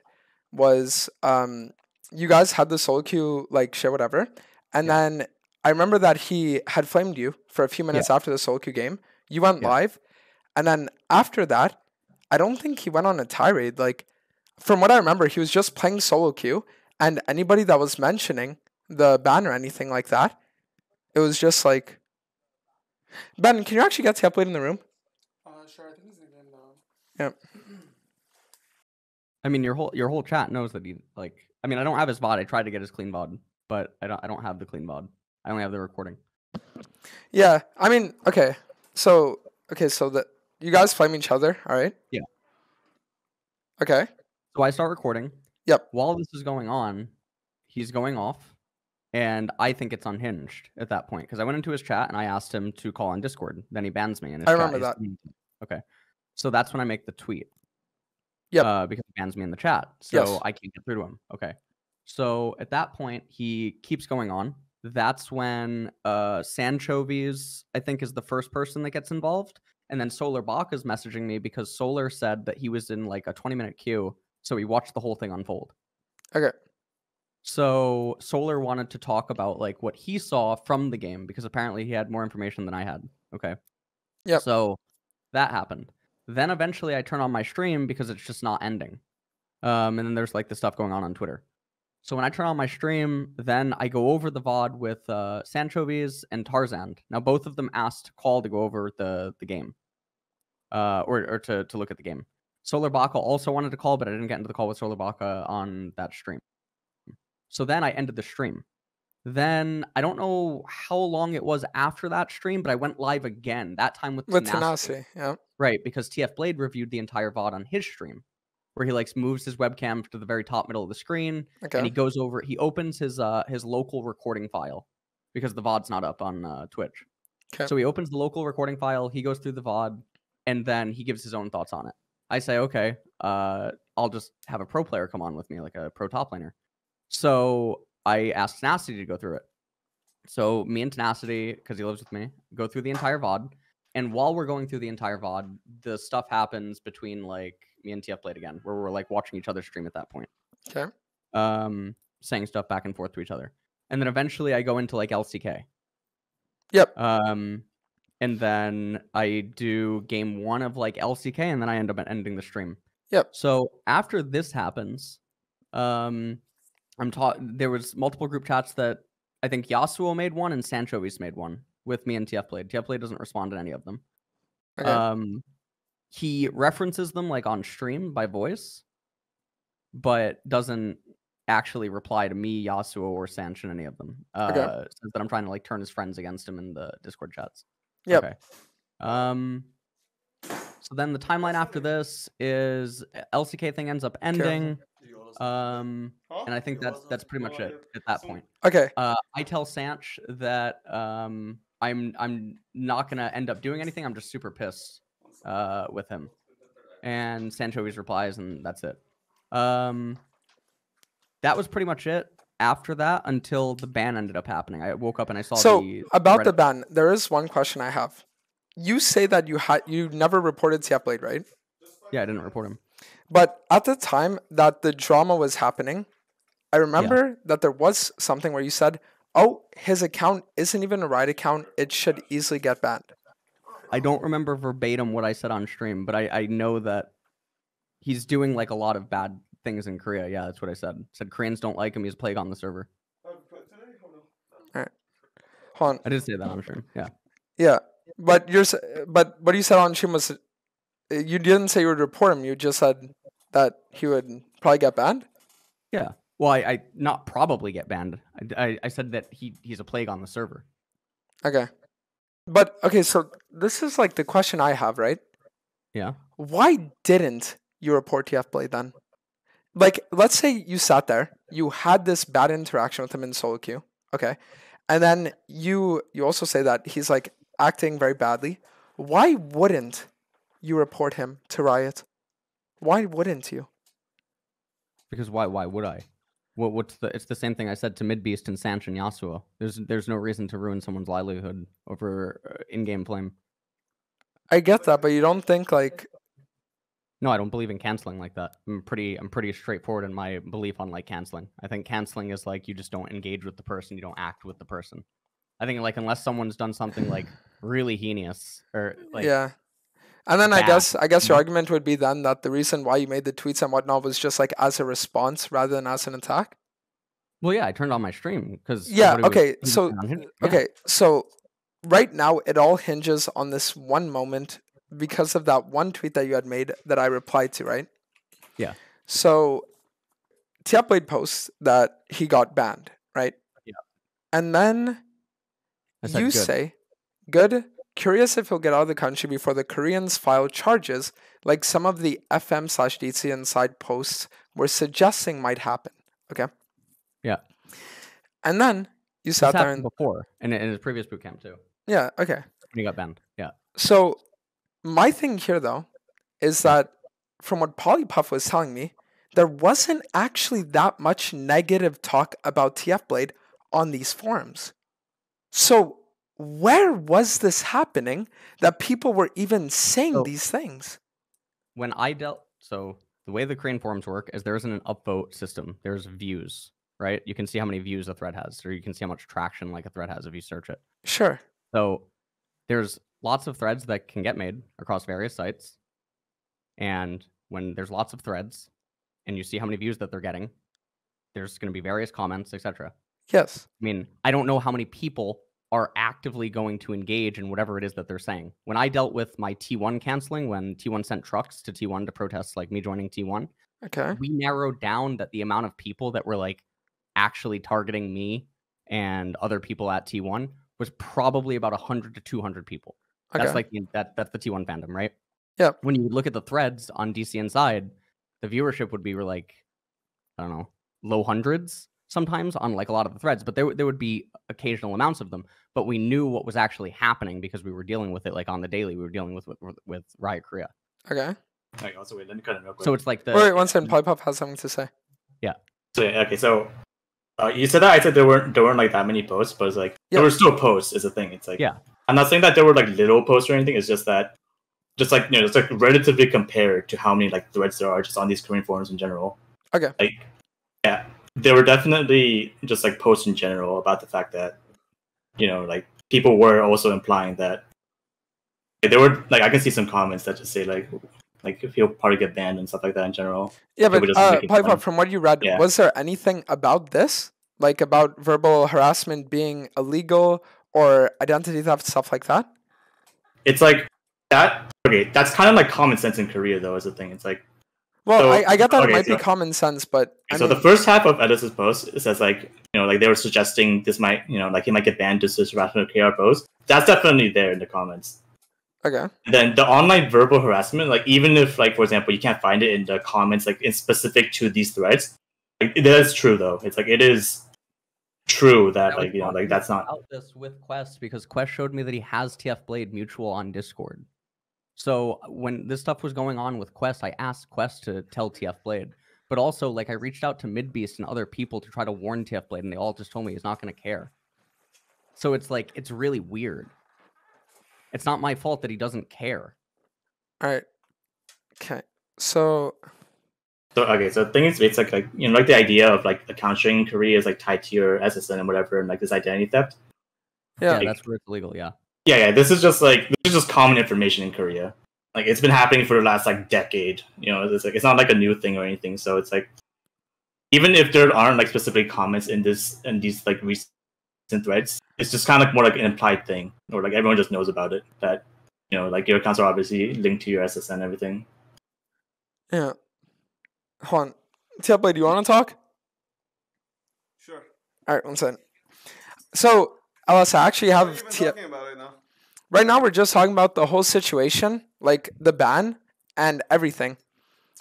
was you guys had the solo queue like shit whatever, and Yeah. then I remember that he had flamed you for a few minutes after the solo queue game. You went Yeah. live, and then after that, I don't think he went on a tirade. Like from what I remember, he was just playing solo queue, and anybody that was mentioning the ban or anything like that, it was just like, Ben, can you actually get TFBlade in the room? Sure, I think he's in the game now. Yeah. I mean, your whole chat knows that he like. I mean, I don't have his VOD. I tried to get his clean VOD, but I don't have the clean VOD. I only have the recording. Yeah. I mean, okay. So that you guys flame each other, all right? Yeah. Okay. So I start recording. Yep. While this is going on, he's going off, and I think it's unhinged at that point because I went into his chat and I asked him to call on Discord. Then he bans me in his I chat. remember that. Okay. So that's when I make the tweet. Yep. Because he bans me in the chat. So Yes. I can't get through to him. Okay. So at that point, he keeps going on. That's when Sanchovies, I think, is the first person that gets involved. And then Solar Bach is messaging me because Solar said that he was in like a 20-minute queue. So he watched the whole thing unfold. Okay. So Solar wanted to talk about like what he saw from the game because apparently he had more information than I had. Okay. Yep. So that happened. Then eventually I turn on my stream because it's just not ending. And then there's like the stuff going on Twitter. So when I turn on my stream, then I go over the VOD with Sanchovies and Tarzan. Now both of them asked Call to go over the game. Or to look at the game. Solar Baka also wanted to call, but I didn't get into the call with Solar Baka on that stream. So then I ended the stream. Then I don't know how long it was after that stream, but I went live again. That time with Tenacity. Yeah. Right, because TFBlade reviewed the entire VOD on his stream, where he like moves his webcam to the very top middle of the screen, and he goes over. He opens his local recording file because the VOD's not up on Twitch. Okay. So he opens the local recording file. He goes through the VOD, and then he gives his own thoughts on it. I say, okay, I'll just have a pro player come on with me, like a pro top laner. So I asked Tenacity to go through it. So me and Tenacity, because he lives with me, go through the entire VOD. And while we're going through the entire VOD, the stuff happens between like me and TFBlade again, where we're like watching each other stream at that point. Okay. Saying stuff back and forth to each other. And then eventually I go into like LCK. Yep. And then I do game 1 of like LCK, and then I end up ending the stream. Yep. So after this happens, there was multiple group chats that I think Yasuo made one and Sanchovies made one with me and TFBlade. TFBlade doesn't respond to any of them. Okay. He references them like on stream by voice, but doesn't actually reply to me, Yasuo, or Sanch in any of them. Says that I'm trying to like turn his friends against him in the Discord chats. Yep. Okay. So then the timeline after this is LCK thing ends up ending. And I think that's pretty much it at that point. Okay. I tell Sanch that I'm not gonna end up doing anything. I'm just super pissed with him. And Sancho always replies, and that's it. That was pretty much it. After that, until the ban ended up happening, I woke up and I saw. So about the ban, there is one question I have. You say that you never reported TFBlade, right? Yeah, I didn't report him. But at the time that the drama was happening, I remember that there was something where you said, "Oh, his account isn't even a Riot account. It should easily get banned." I don't remember verbatim what I said on stream, but I know that he's doing like a lot of bad things in Korea. Yeah, that's what I said. Said Koreans don't like him. He's a plague on the server. Hold on. I did say that on stream. Yeah. Yeah, but but what you said on stream was you didn't say you would report him. You just said that he would probably get banned. Yeah. Well, I not probably get banned. I said that he's a plague on the server. Okay, but okay, so this is like the question I have, right? Yeah. Why didn't you report TFBlade then? Like, let's say you sat there, you had this bad interaction with him in solo queue, okay, and then you also say that he's like acting very badly. Why wouldn't you report him to Riot? Why wouldn't you? Because why would I? It's the same thing I said to Midbeast and Sanch and Yasuo. There's no reason to ruin someone's livelihood over in-game flame. I get that, but you don't think like No, I don't believe in canceling like that. I'm pretty straightforward in my belief on like canceling. I think canceling is like you just don't engage with the person, you don't act with the person. I think like unless someone's done something like really heinous or like yeah. And then bad, I guess your argument would be then that the reason why you made the tweets and whatnot was just like as a response rather than as an attack. Well, yeah, I turned on my stream because Yeah. Okay. So so right now it all hinges on this one moment because of that one tweet that you had made that I replied to, right? Yeah. So TFBlade posts that he got banned, right? Yeah. And then you good. say, "Good. Curious if he'll get out of the country before the Koreans file charges, like some of the FM/DC inside posts were suggesting might happen." Okay. Yeah. And then you This sat there happened and before in his previous bootcamp too. yeah, okay. When he got banned. Yeah. So my thing here though is that from what Polypuff was telling me, there wasn't actually that much negative talk about TFBlade on these forums. So where was this happening that people were even saying these things? When I so the way the Korean forums work is there isn't an upvote system. There's views, right? You can see how many views a thread has, or you can see how much traction like a thread has if you search it. Sure. So there's lots of threads that can get made across various sites. And when there's lots of threads and you see how many views that they're getting, there's going to be various comments, etc. Yes. I mean, I don't know how many people are actively going to engage in whatever it is that they're saying. When I dealt with my T1 canceling, when T1 sent trucks to T1 to protest like me joining T1, okay, we narrowed down that the amount of people that were like actually targeting me and other people at T1 was probably about 100 to 200 people. Okay. That's like that's the T1 fandom, right? Yeah. When you look at the threads on DC Inside, the viewership would be like, I don't know, low hundreds sometimes on like a lot of the threads, but there would be occasional amounts of them. But we knew what was actually happening because we were dealing with it like on the daily. We were dealing with Riot Korea. Okay. Okay, also wait, let me cut it real quick. So it's like the wait, one second. Polypuff has something to say. Yeah. So okay, so you said that I said there weren't like that many posts, but it's like there were still posts is the thing. It's like I'm not saying that there were like little posts or anything. It's just that it's like relatively compared to how many like threads there are just on these Korean forums in general. Okay. Like yeah, there were definitely just like posts in general about the fact that like people were also implying that there were like I can see some comments that just say like if he'll probably get banned and stuff like that in general. Yeah, but Polypuff, from what you read, was there anything about this, like about verbal harassment being illegal or identity theft, stuff like that? It's like that. Okay, that's kind of like common sense in Korea, though. Is the thing. It's like. Well, so, I get that it might be common sense, but I mean, the first half of Edis's post, it says like like they were suggesting this might like he might get banned just this harassment KR post. That's definitely there in the comments. Okay. And then the online verbal harassment, like even if like for example you can't find it in the comments like in specific to these threads, like, that is true though. It's like it is true that like like that's not about this with Quest because Quest showed me that he has TFBlade mutual on Discord. So when this stuff was going on with Quest, I asked Quest to tell TFBlade, but also like I reached out to Midbeast and other people to try to warn TFBlade, and they all just told me he's not going to care. So it's like it's really weird. It's not my fault that he doesn't care. All right. Okay. So So the thing is, it's like like the idea of like account sharing in Korea is like tied to your SSN and whatever, and like this identity theft. Yeah, Yeah. that's where it's illegal. Yeah. Yeah. This is just common information in Korea. Like it's been happening for the last like decade. It's not like a new thing or anything. So it's like even if there aren't like specific comments in these like recent threads, it's just kind of like more like an implied thing, or like everyone just knows about it. That like your accounts are obviously linked to your SSN and everything. Yeah. Hold on. TFBlade, do you want to talk? Sure. All right, one second. So, Alice, I actually What are have you even talking about right now? right now. We're just talking about the whole situation, like the ban and everything.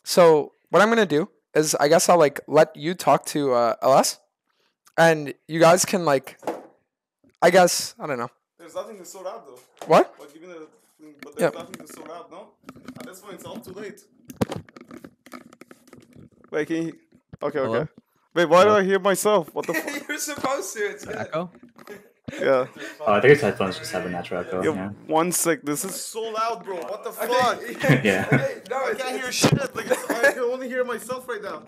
So, what I'm gonna do is, I guess I'll like let you talk to LS, and you guys can like, I guess I don't know There's nothing to sort out though. what. But there's Yeah. nothing to sort out, no? At this point, it's all too late. Wait, can you... Okay, Hello? okay. Wait, why do Hello? I hear myself? What the fuck? You're supposed to. It's good. Echo. Yeah. Oh, I think his headphones just have a natural echo. Yo, Yeah. 1 sec. This is so loud, bro. What the fuck? Yeah. Okay, no, I can't hear shit. Like, I can only hear myself right now.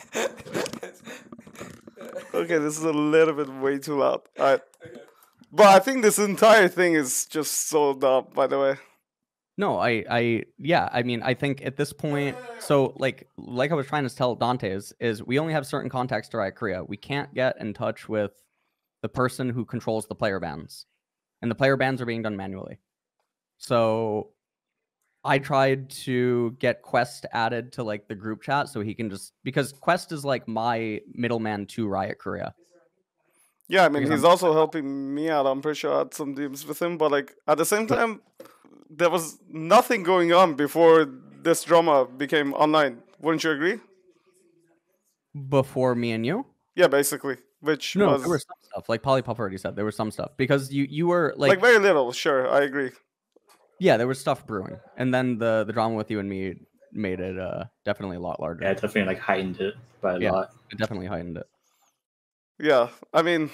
Okay, this is a little bit way too loud. Alright. But I think this entire thing is just so dumb, by the way. No, yeah, I mean, I think at this point, so like I was trying to tell Dante is we only have certain contacts to Riot Korea. We can't get in touch with the person who controls the player bans, and the player bans are being done manually. So I tried to get Quest added to like the group chat so he can just, because Quest is like my middleman to Riot Korea. Yeah, I mean, Because he's also helping me out. I'm pretty sure I had some DMs with him, but like at the same time, there was nothing going on before this drama became online. Wouldn't you agree? Before me and you? Yeah, basically. Which No, was there was some stuff. Like Polypuff already said, there was some stuff because you were like very little. Sure, I agree. yeah, there was stuff brewing, and then the drama with you and me made it definitely a lot larger. Yeah, it definitely like heightened it by a lot. It definitely heightened it. Yeah, I mean,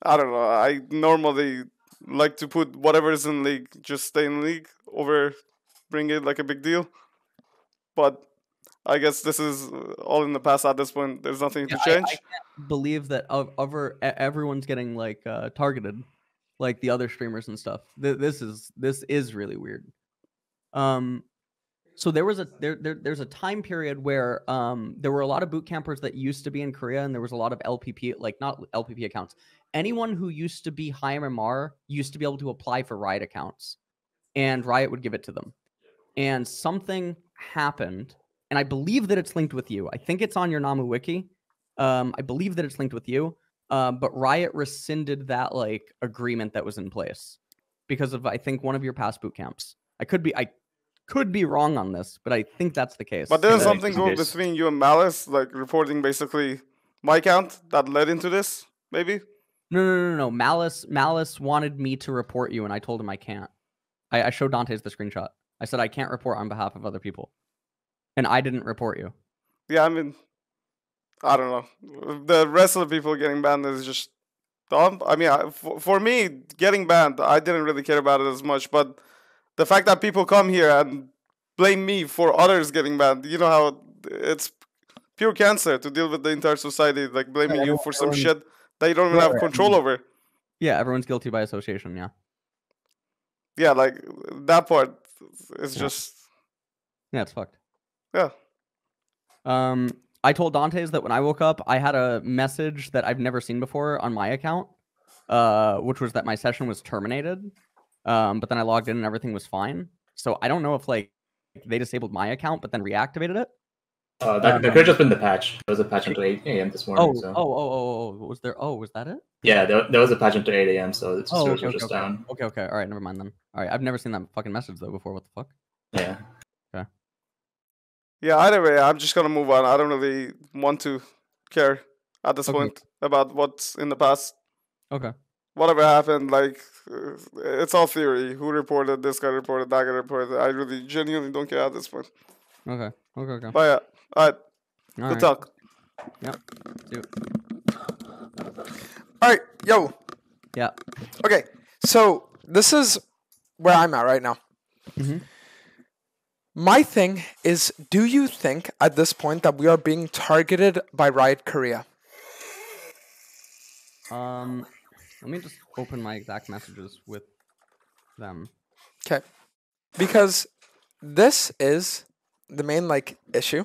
I don't know. I normally like to put whatever is in league, just stay in league over bring it like a big deal. But I guess this is all in the past at this point. There's nothing to change. I can't believe that everyone's getting like targeted, like the other streamers and stuff. This is really weird. So there's a time period where there were a lot of boot campers that used to be in Korea, and there was a lot of LPP, like not LPP accounts. Anyone who used to be high MMR used to be able to apply for Riot accounts, and Riot would give it to them. And something happened, and I believe that it's linked with you. I think it's on your Namu wiki. I believe that it's linked with you. But Riot rescinded that like agreement that was in place because of, I think, one of your past boot camps. I could be wrong on this, but I think that's the case. But didn't Yeah, something it's go case. between you and Malice, like reporting basically my account that led into this? Maybe. No. Malice wanted me to report you, and I told him I can't. I showed Dante's the screenshot. I said I can't report on behalf of other people, and I didn't report you. Yeah, I mean, I don't know. The rest of the people getting banned is just dumb. I mean, for me, getting banned, I didn't really care about it as much. But the fact that people come here and blame me for others getting banned, you know how it's pure cancer to deal with the entire society, like blaming you for some shit that you don't even have control over. Yeah, everyone's guilty by association. Yeah. Yeah, like that part is just Yeah, it's fucked. yeah. I told Dante's that when I woke up, I had a message that I've never seen before on my account, which was that my session was terminated. But then I logged in and everything was fine. So I don't know if like they disabled my account but then reactivated it. That could have just been the patch. There was a patch until 8 a.m. this morning. Was there? Oh, was that it? Yeah, there was a patch until 8 a.m. So the servers were okay, just down. Okay. All right, never mind then. All right, I've never seen that fucking message though before. What the fuck? Yeah. Yeah, either way, I'm just gonna move on. I don't really want to care at this point about what's in the past. Okay. Whatever happened, like, it's all theory. Who reported, this guy reported, that guy reported. I really genuinely don't care at this point. Okay. But yeah, alright. Good talk. Yep. See you. All right, yo. Yeah. Okay, so this is where I'm at right now. Mhm. My thing is, do you think at this point that we are being targeted by Riot Korea? Let me just open my exact messages with them. Okay. Because this is the main like issue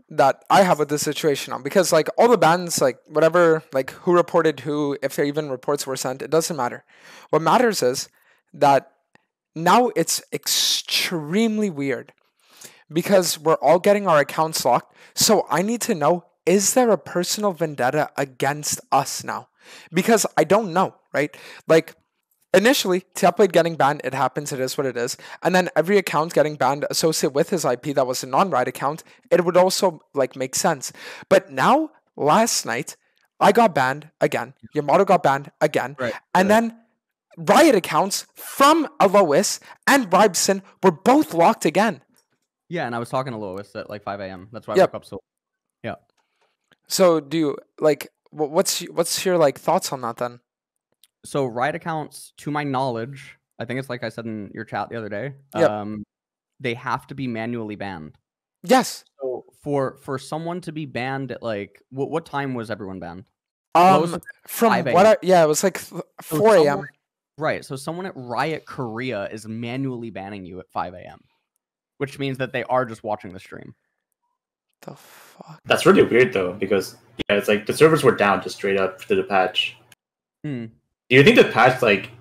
that I have with this situation now. Because like all the bans, like whatever, like who reported who, if there even reports were sent, it doesn't matter. What matters is that now it's extremely weird because we're all getting our accounts locked. So I need to know, is there a personal vendetta against us now? Because I don't know, right? Like initially, TFBlade getting banned, it happens, it is what it is. And then every account getting banned associated with his IP that was a non-Riot account, it would also like make sense. But now, last night, I got banned again. Yamato got banned again. Right. And then Riot accounts from Alois and Ribson were both locked again. Yeah, and I was talking to Lois at like 5 a.m. That's why I Yep. woke up so. Yeah. So do you like what's your like thoughts on that then? So Riot accounts, to my knowledge, I think it's like I said in your chat the other day. Yep. They have to be manually banned. Yes. So for someone to be banned at like what time was everyone banned? Lois was From 5 what a.m. yeah, it was like 4 a.m. Right. So someone at Riot Korea is manually banning you at 5 a.m., which means that they are just watching the stream. The fuck? That's really weird though, because yeah, it's like the servers were down just straight up to the patch. Hmm. Do you think the patch like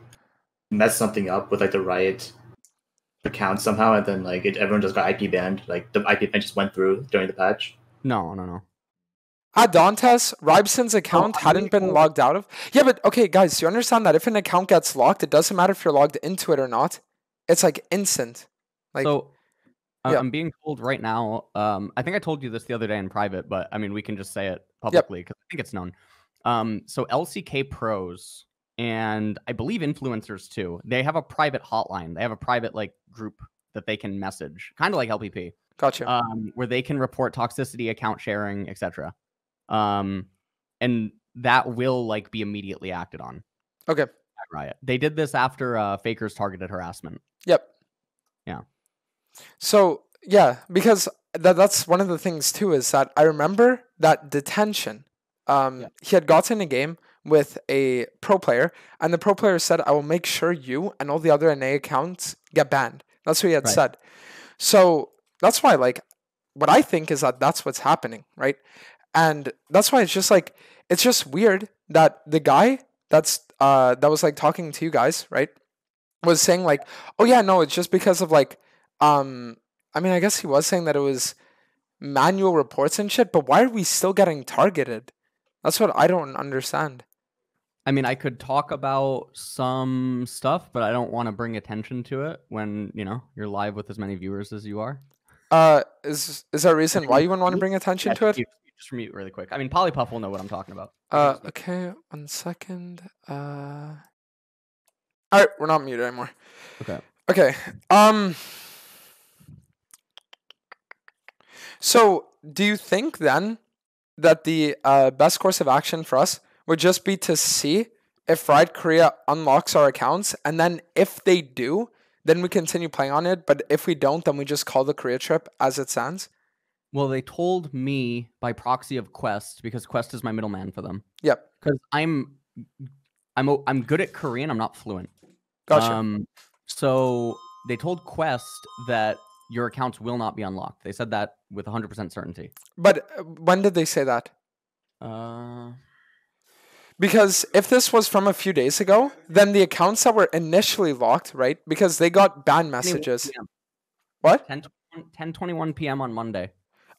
messed something up with like the Riot account somehow, and then like everyone just got IP banned? Like the IP ban just went through during the patch. No. At Dantes, Ribson's account hadn't been logged out of. Yeah, but okay, guys, you understand that if an account gets locked, it doesn't matter if you're logged into it or not. It's like instant. Like, So yeah. I'm being told right now. I think I told you this the other day in private, but I mean we can just say it publicly because I think it's known. So LCK pros and I believe influencers too. They have a private hotline. They have a private like group that they can message, kind of like LPP. Gotcha. Where they can report toxicity, account sharing, etc. And that will like be immediately acted on. Okay. At Riot. They did this after Faker's targeted harassment. Yep. Yeah. So yeah, because that's one of the things too is that I remember that detention. He had gotten a game with a pro player, and the pro player said, "I will make sure you and all the other NA accounts get banned." That's what he had said. So that's why, like, what I think is that that's what's happening, right? And that's why it's just like it's just weird that the guy that was like talking to you guys, right, was saying like, "Oh yeah, no, it's just because of like, I mean, I guess he was saying that it was manual reports and shit, but why are we still getting targeted? That's what I don't understand." I mean, I could talk about some stuff, but I don't want to bring attention to it when, you know, you're live with as many viewers as you are. Is there a reason why you wouldn't want to bring attention to it? Just mute really quick. I mean, Polypuff will know what I'm talking about. Okay, 1 second. Alright, we're not muted anymore. Okay. So, do you think then that the best course of action for us would just be to see if Riot Korea unlocks our accounts, and then if they do, then we continue playing on it, but if we don't, then we just call the Korea trip as it stands? Well, they told me by proxy of Quest, because Quest is my middleman for them. Yep. Because I'm good at Korean, I'm not fluent. Gotcha. So they told Quest that your accounts will not be unlocked. They said that with 100% certainty. But when did they say that? Because if this was from a few days ago, then the accounts that were initially locked, right? Because they got ban messages. What? 10:21 p.m. on Monday.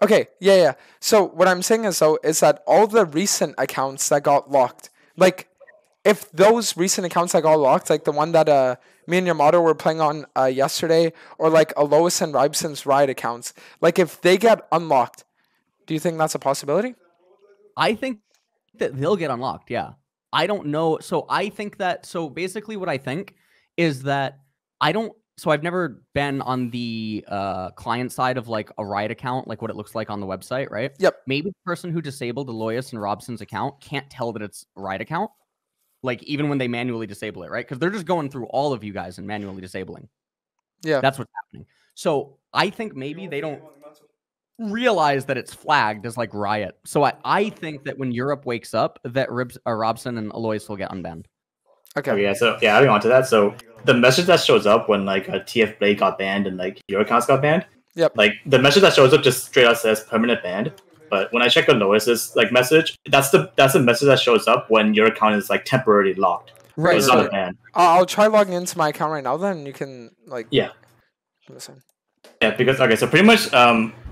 Okay, yeah. So what I'm saying is though is that all the recent accounts that got locked, like if those recent accounts that got locked, like the one that me and Yamato were playing on yesterday, or like Alois and Ribson's Riot accounts, like if they get unlocked, do you think that's a possibility? I think that they'll get unlocked, yeah. I don't know. So I think that, so basically what I think is that I've never been on the client side of like a Riot account, like what it looks like on the website, right? Yep. Maybe the person who disabled Alois and Robson's account can't tell that it's a Riot account, like even when they manually disable it, right? Because they're just going through all of you guys and manually disabling. Yeah. That's what's happening. So I think maybe they don't realize that it's flagged as like Riot. So I think that when Europe wakes up, that Robson and Alois will get unbanned. Okay. Okay, yeah, so yeah, adding on to that, so the message that shows up when like a TFBlade got banned and like your accounts got banned, Yep. like the message that shows up just straight up says permanent banned. But when I check Alois's like message, that's the message that shows up when your account is like temporarily locked. Right. It's So not a ban. I'll try logging into my account right now. Then you can like. Yeah. Listen. Yeah, because okay, so pretty much,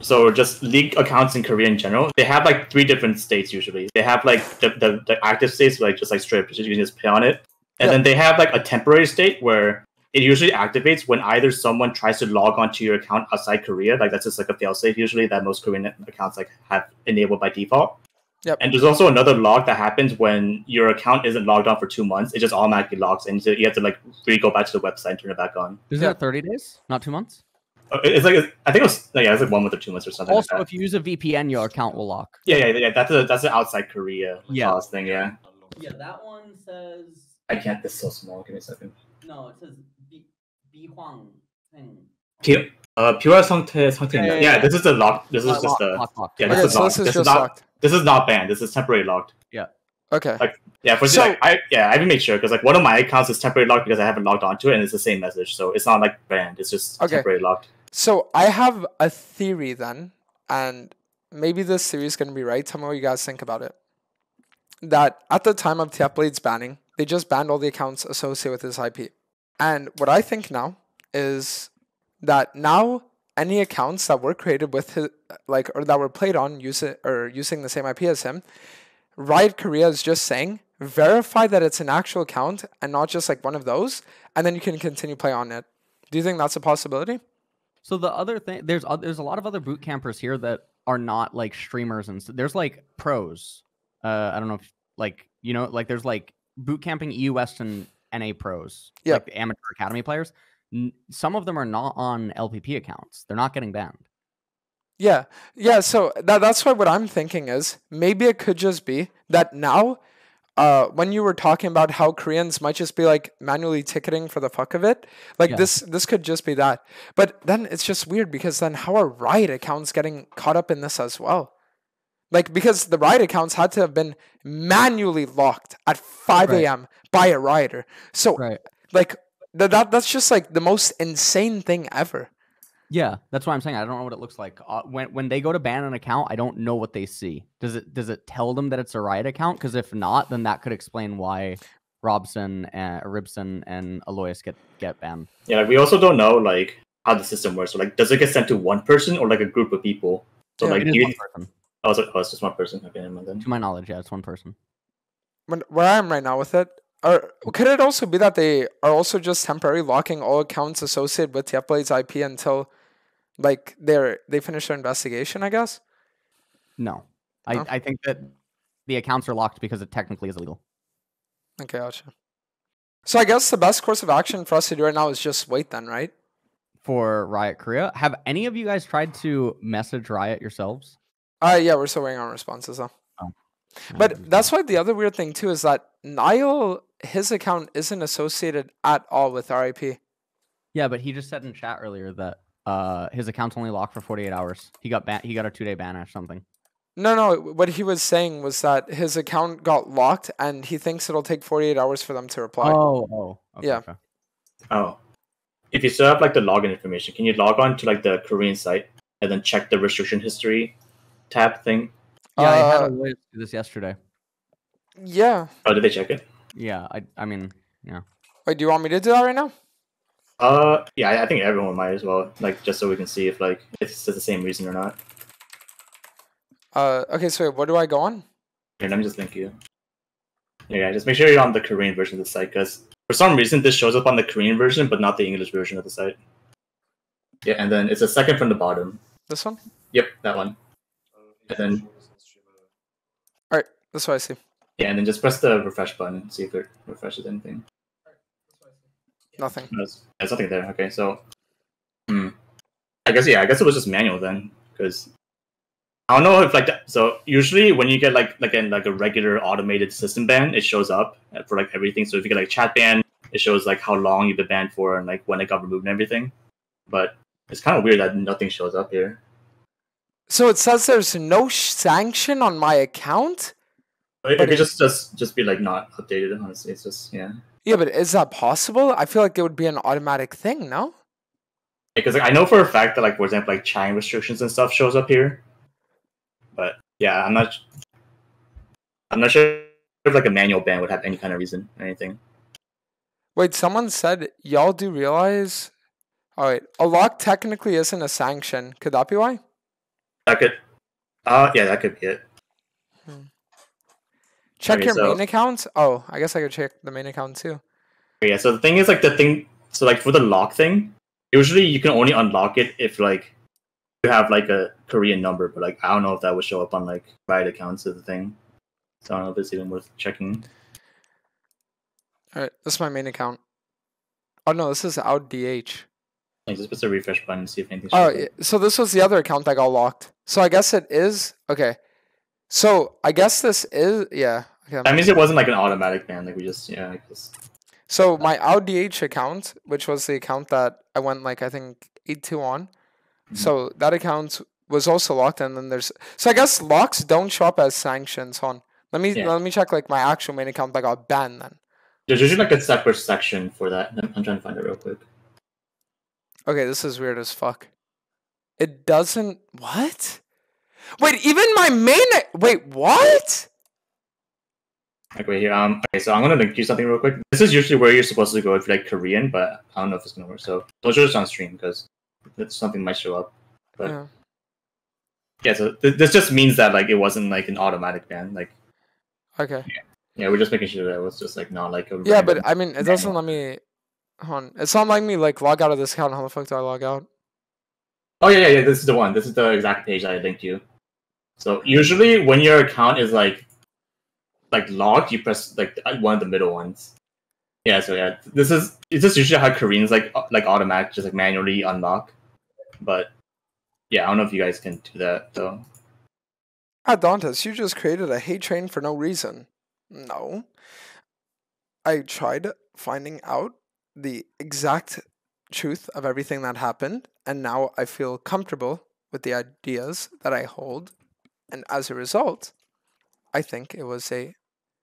so just league accounts in Korea in general, they have like 3 different states usually. They have like the active states, like just like straight up, you can just play on it, and then they have like a temporary state where it usually activates when either someone tries to log onto your account outside Korea, like that's just like a failsafe usually that most Korean accounts like have enabled by default. Yep. And there's also another log that happens when your account isn't logged on for 2 months. It just automatically logs, and so you have to like go back to the website and turn it back on. Isn't that 30 days, not 2 months? It's like I think it was it's like 1 month or 2 months or something. Also, like that. if you use a VPN, your account will lock. Yeah. That's an outside Korea clause thing. Yeah. Yeah, that one says. I can't. This is so small. Give me a second. No, it says 비황 thing. Pure 상태. Yeah, this is the lock. This is just the. Locked. Yeah, Okay, this is so locked. this is This is just not. locked. This is not banned. This is temporary locked. Okay. Like yeah, for So- like, I even made sure because like one of my accounts is temporary locked because I haven't logged onto it and it's the same message, so it's not like banned. It's just Okay. temporary locked. So I have a theory then, and maybe this theory is going to be right. Tell me what you guys think about it. That at the time of TFBlade's banning, they just banned all the accounts associated with his IP. And what I think now is that now any accounts that were created with his, like, or that were played on using the same IP as him, Riot Korea is just saying verify that it's an actual account and not just like one of those, and then you can continue play on it. Do you think that's a possibility? So the other thing, there's a lot of other boot campers here that are not like streamers and there's like pros. I don't know if like like there's like boot camping EU West and NA pros, like the amateur academy players. Some of them are not on LPP accounts. They're not getting banned. Yeah. So that's why what I'm thinking is maybe it could just be that now, when you were talking about how Koreans might just be like manually ticketing for the fuck of it, like this could just be that. But then it's just weird because then how are Riot accounts getting caught up in this as well? Like because the Riot accounts had to have been manually locked at 5 a.m. by a Rioter. So like that's just like the most insane thing ever. Yeah, that's why I'm saying I don't know what it looks like. When they go to ban an account, I don't know what they see. Does it tell them that it's a Riot account? Because if not, then that could explain why Ribson and Alois get banned. Yeah, like, we also don't know like how the system works. So like, does it get sent to one person or like a group of people? So like, it is one person. Oh, it's just one person. Okay, never mind then. To my knowledge, yeah, it's one person. Where I am right now with it, or could it also be that they are also just temporarily locking all accounts associated with TFBlade's IP until like they finish their investigation, I guess? No. I think that the accounts are locked because it technically is illegal. Okay, gotcha. So I guess the best course of action for us to do right now is just wait then, right? For Riot Korea. Have any of you guys tried to message Riot yourselves? Yeah, we're still waiting on responses though. Oh. But that's why the other weird thing too is that Niall, his account isn't associated at all with RIP. Yeah, but he just said in chat earlier that his account's only locked for 48 hours. He got a 2-day ban or something. No, what he was saying was that his account got locked and he thinks it'll take 48 hours for them to reply. Oh. Okay, yeah. Okay. Oh. If you still have like the login information, can you log on to like the Korean site and then check the restriction history tab thing? Yeah, I had a way to do this yesterday. Yeah. Oh, did they check it? Yeah, I mean, yeah. Wait, do you want me to do that right now? Yeah, I think everyone might as well, like just so we can see if like it's the same reason or not. Okay, so wait, what do I go on? Here, let me just link you. Yeah, just make sure you're on the Korean version of the site, because for some reason this shows up on the Korean version, but not the English version of the site. Yeah, and then it's the second from the bottom. This one? Yep, that one. And then Alright, that's what I see. yeah, and then just press the refresh button, see if it refreshes anything. Nothing. There's nothing there. Okay, so I guess it was just manual then, because I don't know if like that. So usually when you get like a regular automated system ban, it shows up for like everything. So if you get like chat ban, it shows like how long you've been banned for and like when it got removed and everything. But It's kind of weird that nothing shows up here. So it says there's no sanction on my account? It But could just be like not updated. Honestly, it's just yeah. Yeah, but is that possible? I feel like it would be an automatic thing, no? Because like, I know for a fact that like for example like chatting restrictions and stuff shows up here. But yeah, I'm not sure if like a manual ban would have any kind of reason or anything. Wait, someone said y'all do realize. Oh wait, a lock technically isn't a sanction. Could that be why? That could, yeah, that could be it. Check Okay, your so- main account. Oh, I guess I could check the main account too. Yeah, so the thing is like so like for the lock thing, usually you can only unlock it if like you have like a Korean number, but like I don't know if that would show up on like Riot accounts of the thing. So I don't know if it's even worth checking. Alright, this is my main account. Oh no, this is out DH. Like just press the refresh button and see if anything Oh, shows yeah, up. so this was the other account that got locked. So I guess it is okay. So I guess this is yeah. Okay, That means it wasn't like an automatic ban. Like we just I guess. so my OutDH account, which was the account that I went like I think 8-2 on. So that account was also locked, and then there's so I guess locks don't show up as sanctions. On let me check like my actual main account that got banned then. There's usually like a separate section for that. I'm trying to find it real quick. Okay, this is weird as fuck. It doesn't what? Wait, even my main wait what? Like right here. Okay, so I'm gonna link you something real quick. This is usually where you're supposed to go if you like Korean, but I don't know if it's gonna work. So don't show this on stream because something might show up. But yeah, so this just means that like it wasn't like an automatic ban. Like Okay. yeah, we're just making sure that it was just like not like a Yeah, but random- I mean it doesn't let me hold on. It's not letting me like log out of this account. How the fuck do I log out? Oh yeah. This is the one. This is the exact page that I linked you. So usually when your account is like logged, you press like one of the middle ones. Yeah, so yeah, it's just usually how Koreans like automatic just like manually unlock. But yeah, I don't know if you guys can do that though. Dantes, you just created a hate train for no reason. No. I tried finding out the exact truth of everything that happened, and now I feel comfortable with the ideas that I hold, and as a result, I think it was a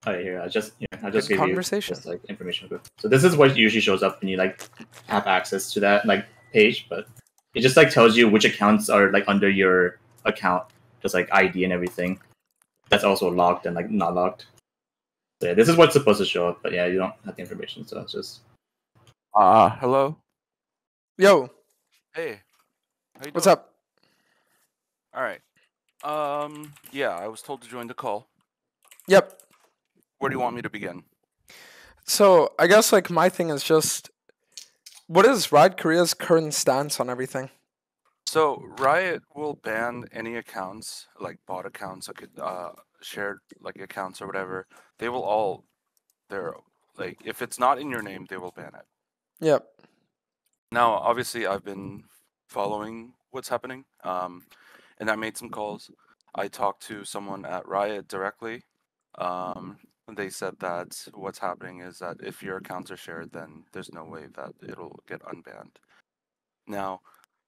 Oh yeah, I just good give you conversation. just like information. So this is what usually shows up when you like have access to that like page, but it just like tells you which accounts are like under your account, just like ID and everything. That's also logged and like not logged. So yeah, this is what's supposed to show up, but yeah, you don't have the information, so it's just. Hello. Yo, Hey. How you what's doing? up? All right. Yeah, I was told to join the call. Yep. Where do you want me to begin? So I guess like my thing is just, what is Riot Korea's current stance on everything? So Riot will ban any accounts, like bot accounts, shared like accounts or whatever. They will all, they're like, if it's not in your name, they will ban it. Yep. Now, obviously, I've been following what's happening, and I made some calls. I talked to someone at Riot directly. They said that what's happening is that if your accounts are shared, then there's no way that it'll get unbanned. Now,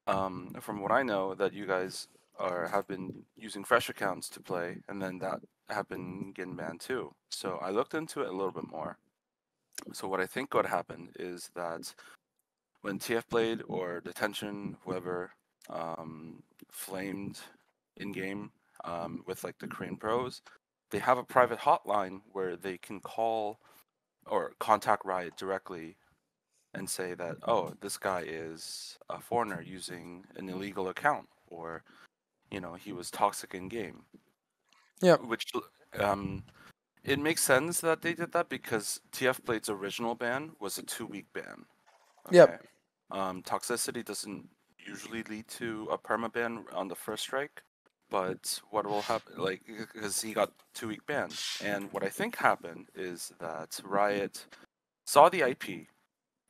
from what I know, that you guys have been using fresh accounts to play, and then that have been getting banned too. So I looked into it a little bit more. So what I think would happen is that when TFBlade or Detention, whoever, flamed in game with like the Korean pros, they have a private hotline where they can call or contact Riot directly and say that, oh, this guy is a foreigner using an illegal account, or he was toxic in game. Yeah. Which it makes sense that they did that because TFBlade's original ban was a 2-week ban. Okay? Yep. Toxicity doesn't usually lead to a permaban on the first strike, but what will happen, like, because he got 2-week ban, and what I think happened is that Riot saw the IP,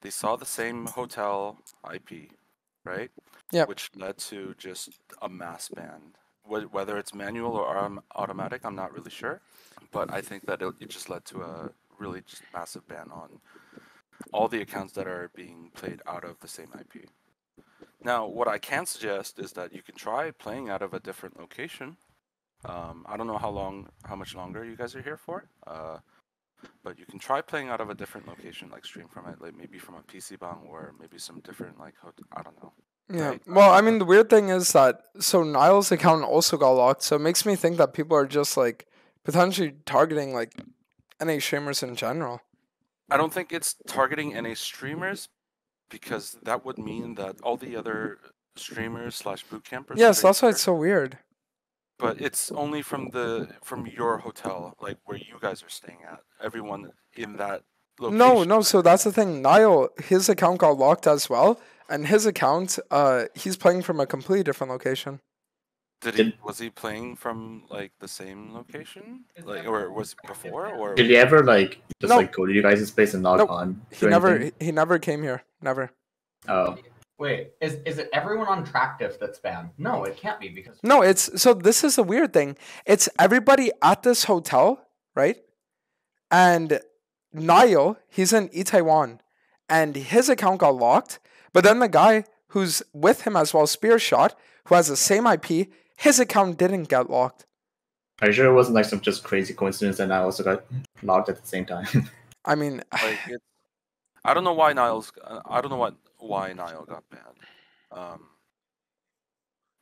they saw the same hotel IP, right? Yep. Which led to just a mass ban. Whether it's manual or automatic, I'm not really sure, but I think that it just led to a really just massive ban on all the accounts that are being played out of the same IP. Now, what I can suggest is that you can try playing out of a different location. I don't know how much longer you guys are here for. But you can try playing out of a different location, like stream from it, like maybe from a PC bang or maybe some different like I don't know. Yeah. Right. Well, I mean, the weird thing is that so Niall's account also got locked, so it makes me think that people are just like potentially targeting like NA streamers in general. I don't think it's targeting any streamers because that would mean that all the other streamers slash boot campers. Yes, trade that's why there, it's so weird. But it's only from your hotel, like where you guys are staying at. Everyone in that location. No. So that's the thing. Niall, his account got locked as well, and his account, he's playing from a completely different location. Was he playing from like the same location, like, or was it before, or Did he ever like just No. like go to you guys' place and log Nope. on? He never came here. Never. Oh, Wait, is it everyone on Tractive that's banned? No, it can't be because No, it's so this is a weird thing. It's everybody at this hotel, right? And Niall, he's in Taiwan, and his account got locked. But then the guy who's with him as well, Spearshot, who has the same IP, his account didn't get locked. are you sure it wasn't like some just crazy coincidence and I also got logged at the same time? I mean, like I don't know why I don't know why Niall got banned.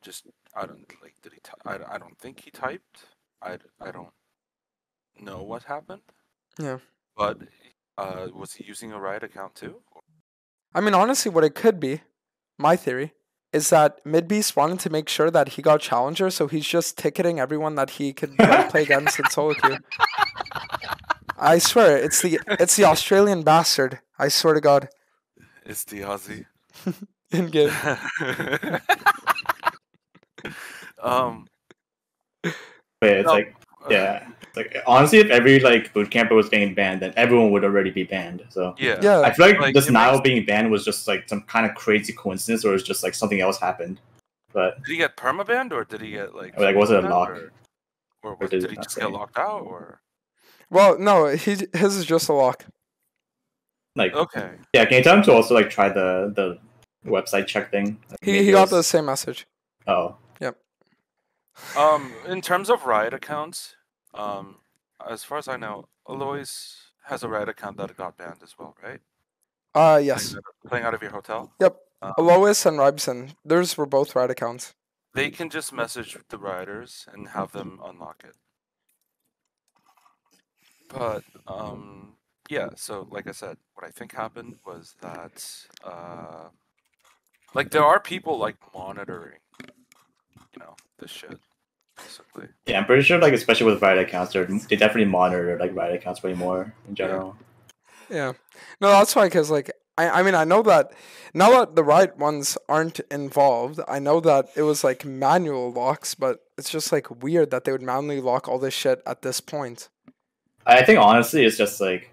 Just I don't like did he I don't think he typed. I don't know what happened. Yeah. But was he using a Riot account too? I mean, honestly, what it could be, my theory, is that Midbeast wanted to make sure that he got Challenger, so he's just ticketing everyone that he could like, play against in solo queue. I swear, it's the Australian bastard. I swear to God. It's the Aussie. In game. But it's No. like, yeah, like honestly, if every like boot camper was getting banned, then everyone would already be banned. So Yeah. Yeah. I feel like, Like, this it Niall makes- being banned was just like some kind of crazy coincidence, or it's just like something else happened. But Did he get permabanned or did he get like? Like, was it a banned, lock? Or Or did did it he not just say? get locked out or? Well, no, his is just a lock. like, Okay. yeah, can you tell him to also like try the website check thing? Like, He maybe got it was- the same message. Oh, In terms of Riot accounts, as far as I know, Alois has a Riot account that got banned as well, right? Yes. Playing out of your hotel. Yep. Um, Alois and Ribson, theirs were both right accounts. They can just message the rioters and have them unlock it. But yeah. So like I said, what I think happened was that like there are people like monitoring, this shit, basically. yeah, I'm pretty sure like especially with Riot accounts, they definitely monitor like Riot accounts way more in general. Yeah. No, that's why, because, like, I mean, I know that now that the right ones aren't involved, I know that it was, like, manual locks, but it's just, like, weird that they would manually lock all this shit at this point. I think honestly, it's just like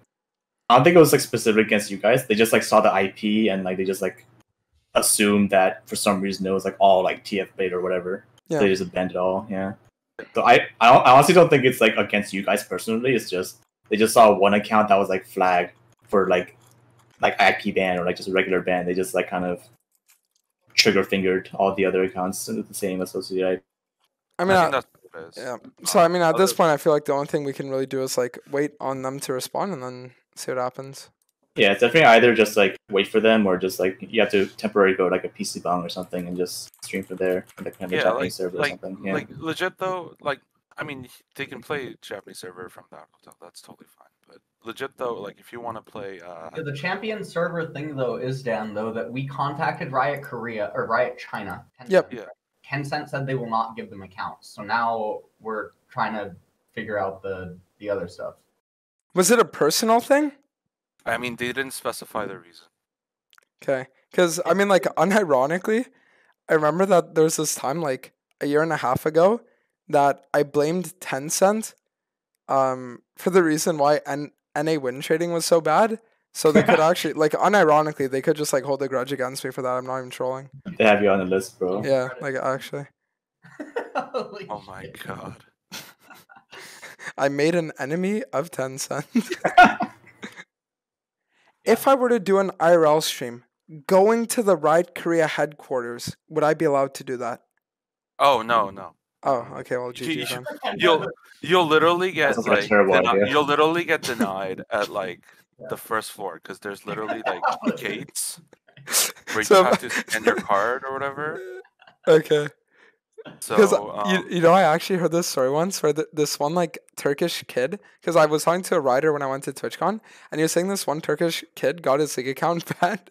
I don't think it was like specific against you guys. They just like saw the IP and like they just like assumed that for some reason it was like all like TFBlade or whatever. Yeah. So they just banned it all. Yeah. So I honestly don't think it's like against you guys personally. It's just they just saw one account that was like flagged for like IP ban or like just a regular ban. They just like kind of trigger fingered all the other accounts with the same associated. I mean, I think that's what it is. yeah. So, I mean, at this other- point, I feel like the only thing we can really do is, like, wait on them to respond and then see what happens. Yeah, it's definitely either just like wait for them or just like you have to temporarily go to, like a PC bang or something and just stream from there, like kind of Yeah, Japanese server or something. Yeah. like legit though, like I mean they can play Japanese server from that hotel. That's totally fine. But legit though, like if you want to play, Yeah, the champion server thing though is, Dan, though, that we contacted Riot Korea or Riot China. Tencent. Yep. Yeah. Tencent said they will not give them accounts. So now we're trying to figure out the other stuff. Was it a personal thing? I mean they didn't specify the reason. Okay. Because, I mean, like, unironically, I remember that there was this time, like, a year and a half ago, that I blamed Tencent for the reason why NA win trading was so bad. So they could actually, like, unironically, they could just, like, hold a grudge against me for that. I'm not even trolling. They have you on the list, bro. Yeah, like, actually. Holy Oh my shit. god. I made an enemy of Tencent. If I were to do an IRL stream, going to the Riot Korea headquarters, would I be allowed to do that? Oh no. Oh, okay. Well, You- GG then. You'll literally get Sounds like a like terrible idea. you'll literally get denied at like the first floor because there's literally like gates where So- you have to scan your card or whatever. Okay. Because So you know, I actually heard this story once where this one like Turkish kid, because I was talking to a writer when I went to TwitchCon, and he was saying this one Turkish kid got his League account banned.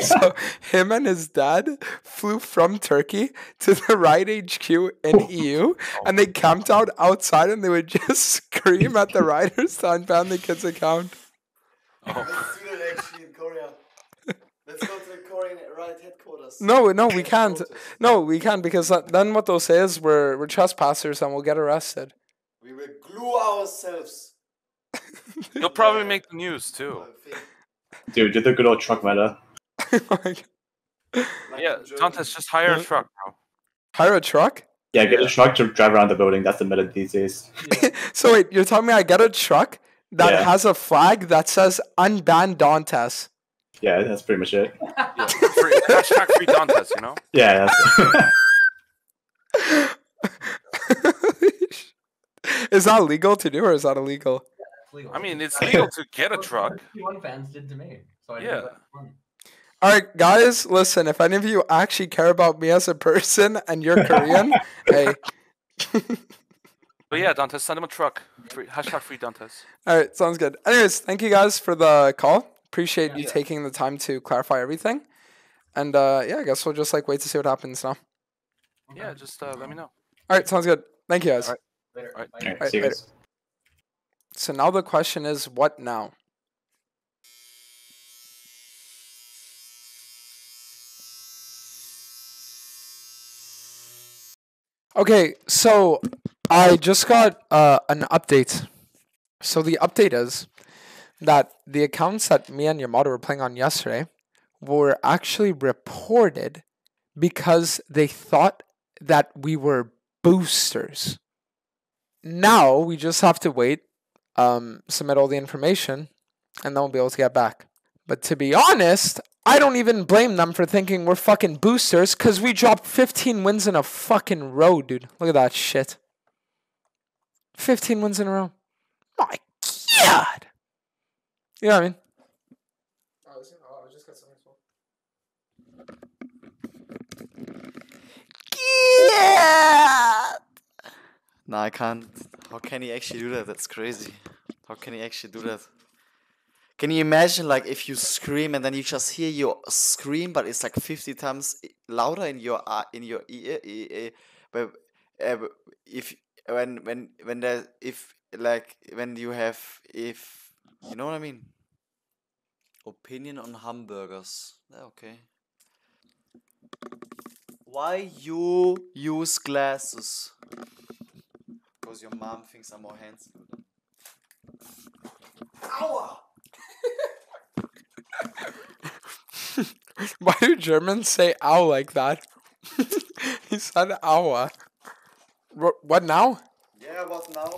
So him and his dad flew from Turkey to the Riot HQ in EU, and they camped out outside, and they would just scream at the writers to unban the kid's account. oh, Let's do that actually in Korea. Let's go to the Korean Riot headquarters. No, we can't. Protest. No, we can't, because then what they'll say is we're trespassers and we'll get arrested. We will glue ourselves. you'll probably make the news too. Dude, do the good old truck meta. Like Yeah, in Germany. Dantes, just hire a truck, bro. Hire a truck? Yeah, get Yeah. a truck to drive around the building. That's the meta these days. So wait, you're telling me I get a truck that Yeah. has a flag that says unban Dantes? Yeah, that's pretty much it. Yeah, hashtag free Dantes, you know. Yeah, Is that legal to do, or is that illegal? I mean, it's legal to get a truck. One fans did to me. So I Yeah. did that for fun. All right, guys, listen. If any of you actually care about me as a person and you're Korean, hey. But yeah, Dantes, send him a truck. Hashtag free Dantes. All right, sounds good. Anyways, thank you guys for the call. Appreciate you Yeah. taking the time to clarify everything. And yeah, I guess we'll just like wait to see what happens now. Yeah, just let me know. All right, sounds good. Thank you guys. All right. Later. Alright. Bye. Alright, Right, see you later. guys. So now the question is, what now? Okay, so I just got an update. So the update is that the accounts that me and Yamato were playing on yesterday were actually reported because they thought that we were boosters. Now we just have to wait, submit all the information, and then we'll be able to get back. But to be honest, I don't even blame them for thinking we're fucking boosters, because we dropped 15 wins in a fucking row, dude. Look at that shit. 15 wins in a row. My God. You know what I mean? I just got something Yeah. No, I can't. How can he actually do that? That's crazy. How can he actually do that? Can you imagine, like, if you scream and then you just hear your scream, but it's like 50 times louder in your ear? But if when there if like when you have if you know what I mean? Opinion on hamburgers. Yeah, okay. Why you use glasses? Because your mom thinks I'm more handsome. Aua! Why do Germans say ow like that? He said ow. What now? Yeah, what now?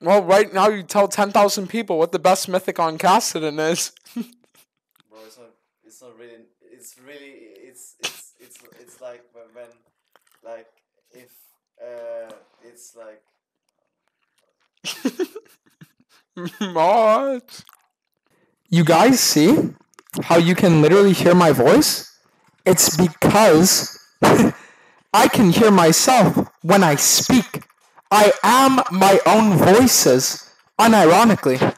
Well, right now you tell 10,000 people what the best mythic on Cassidy is. Bro, it's not really, it's like when like, if, it's like, What? You guys see how you can literally hear my voice? It's because I can hear myself when I speak. I am my own voices, unironically.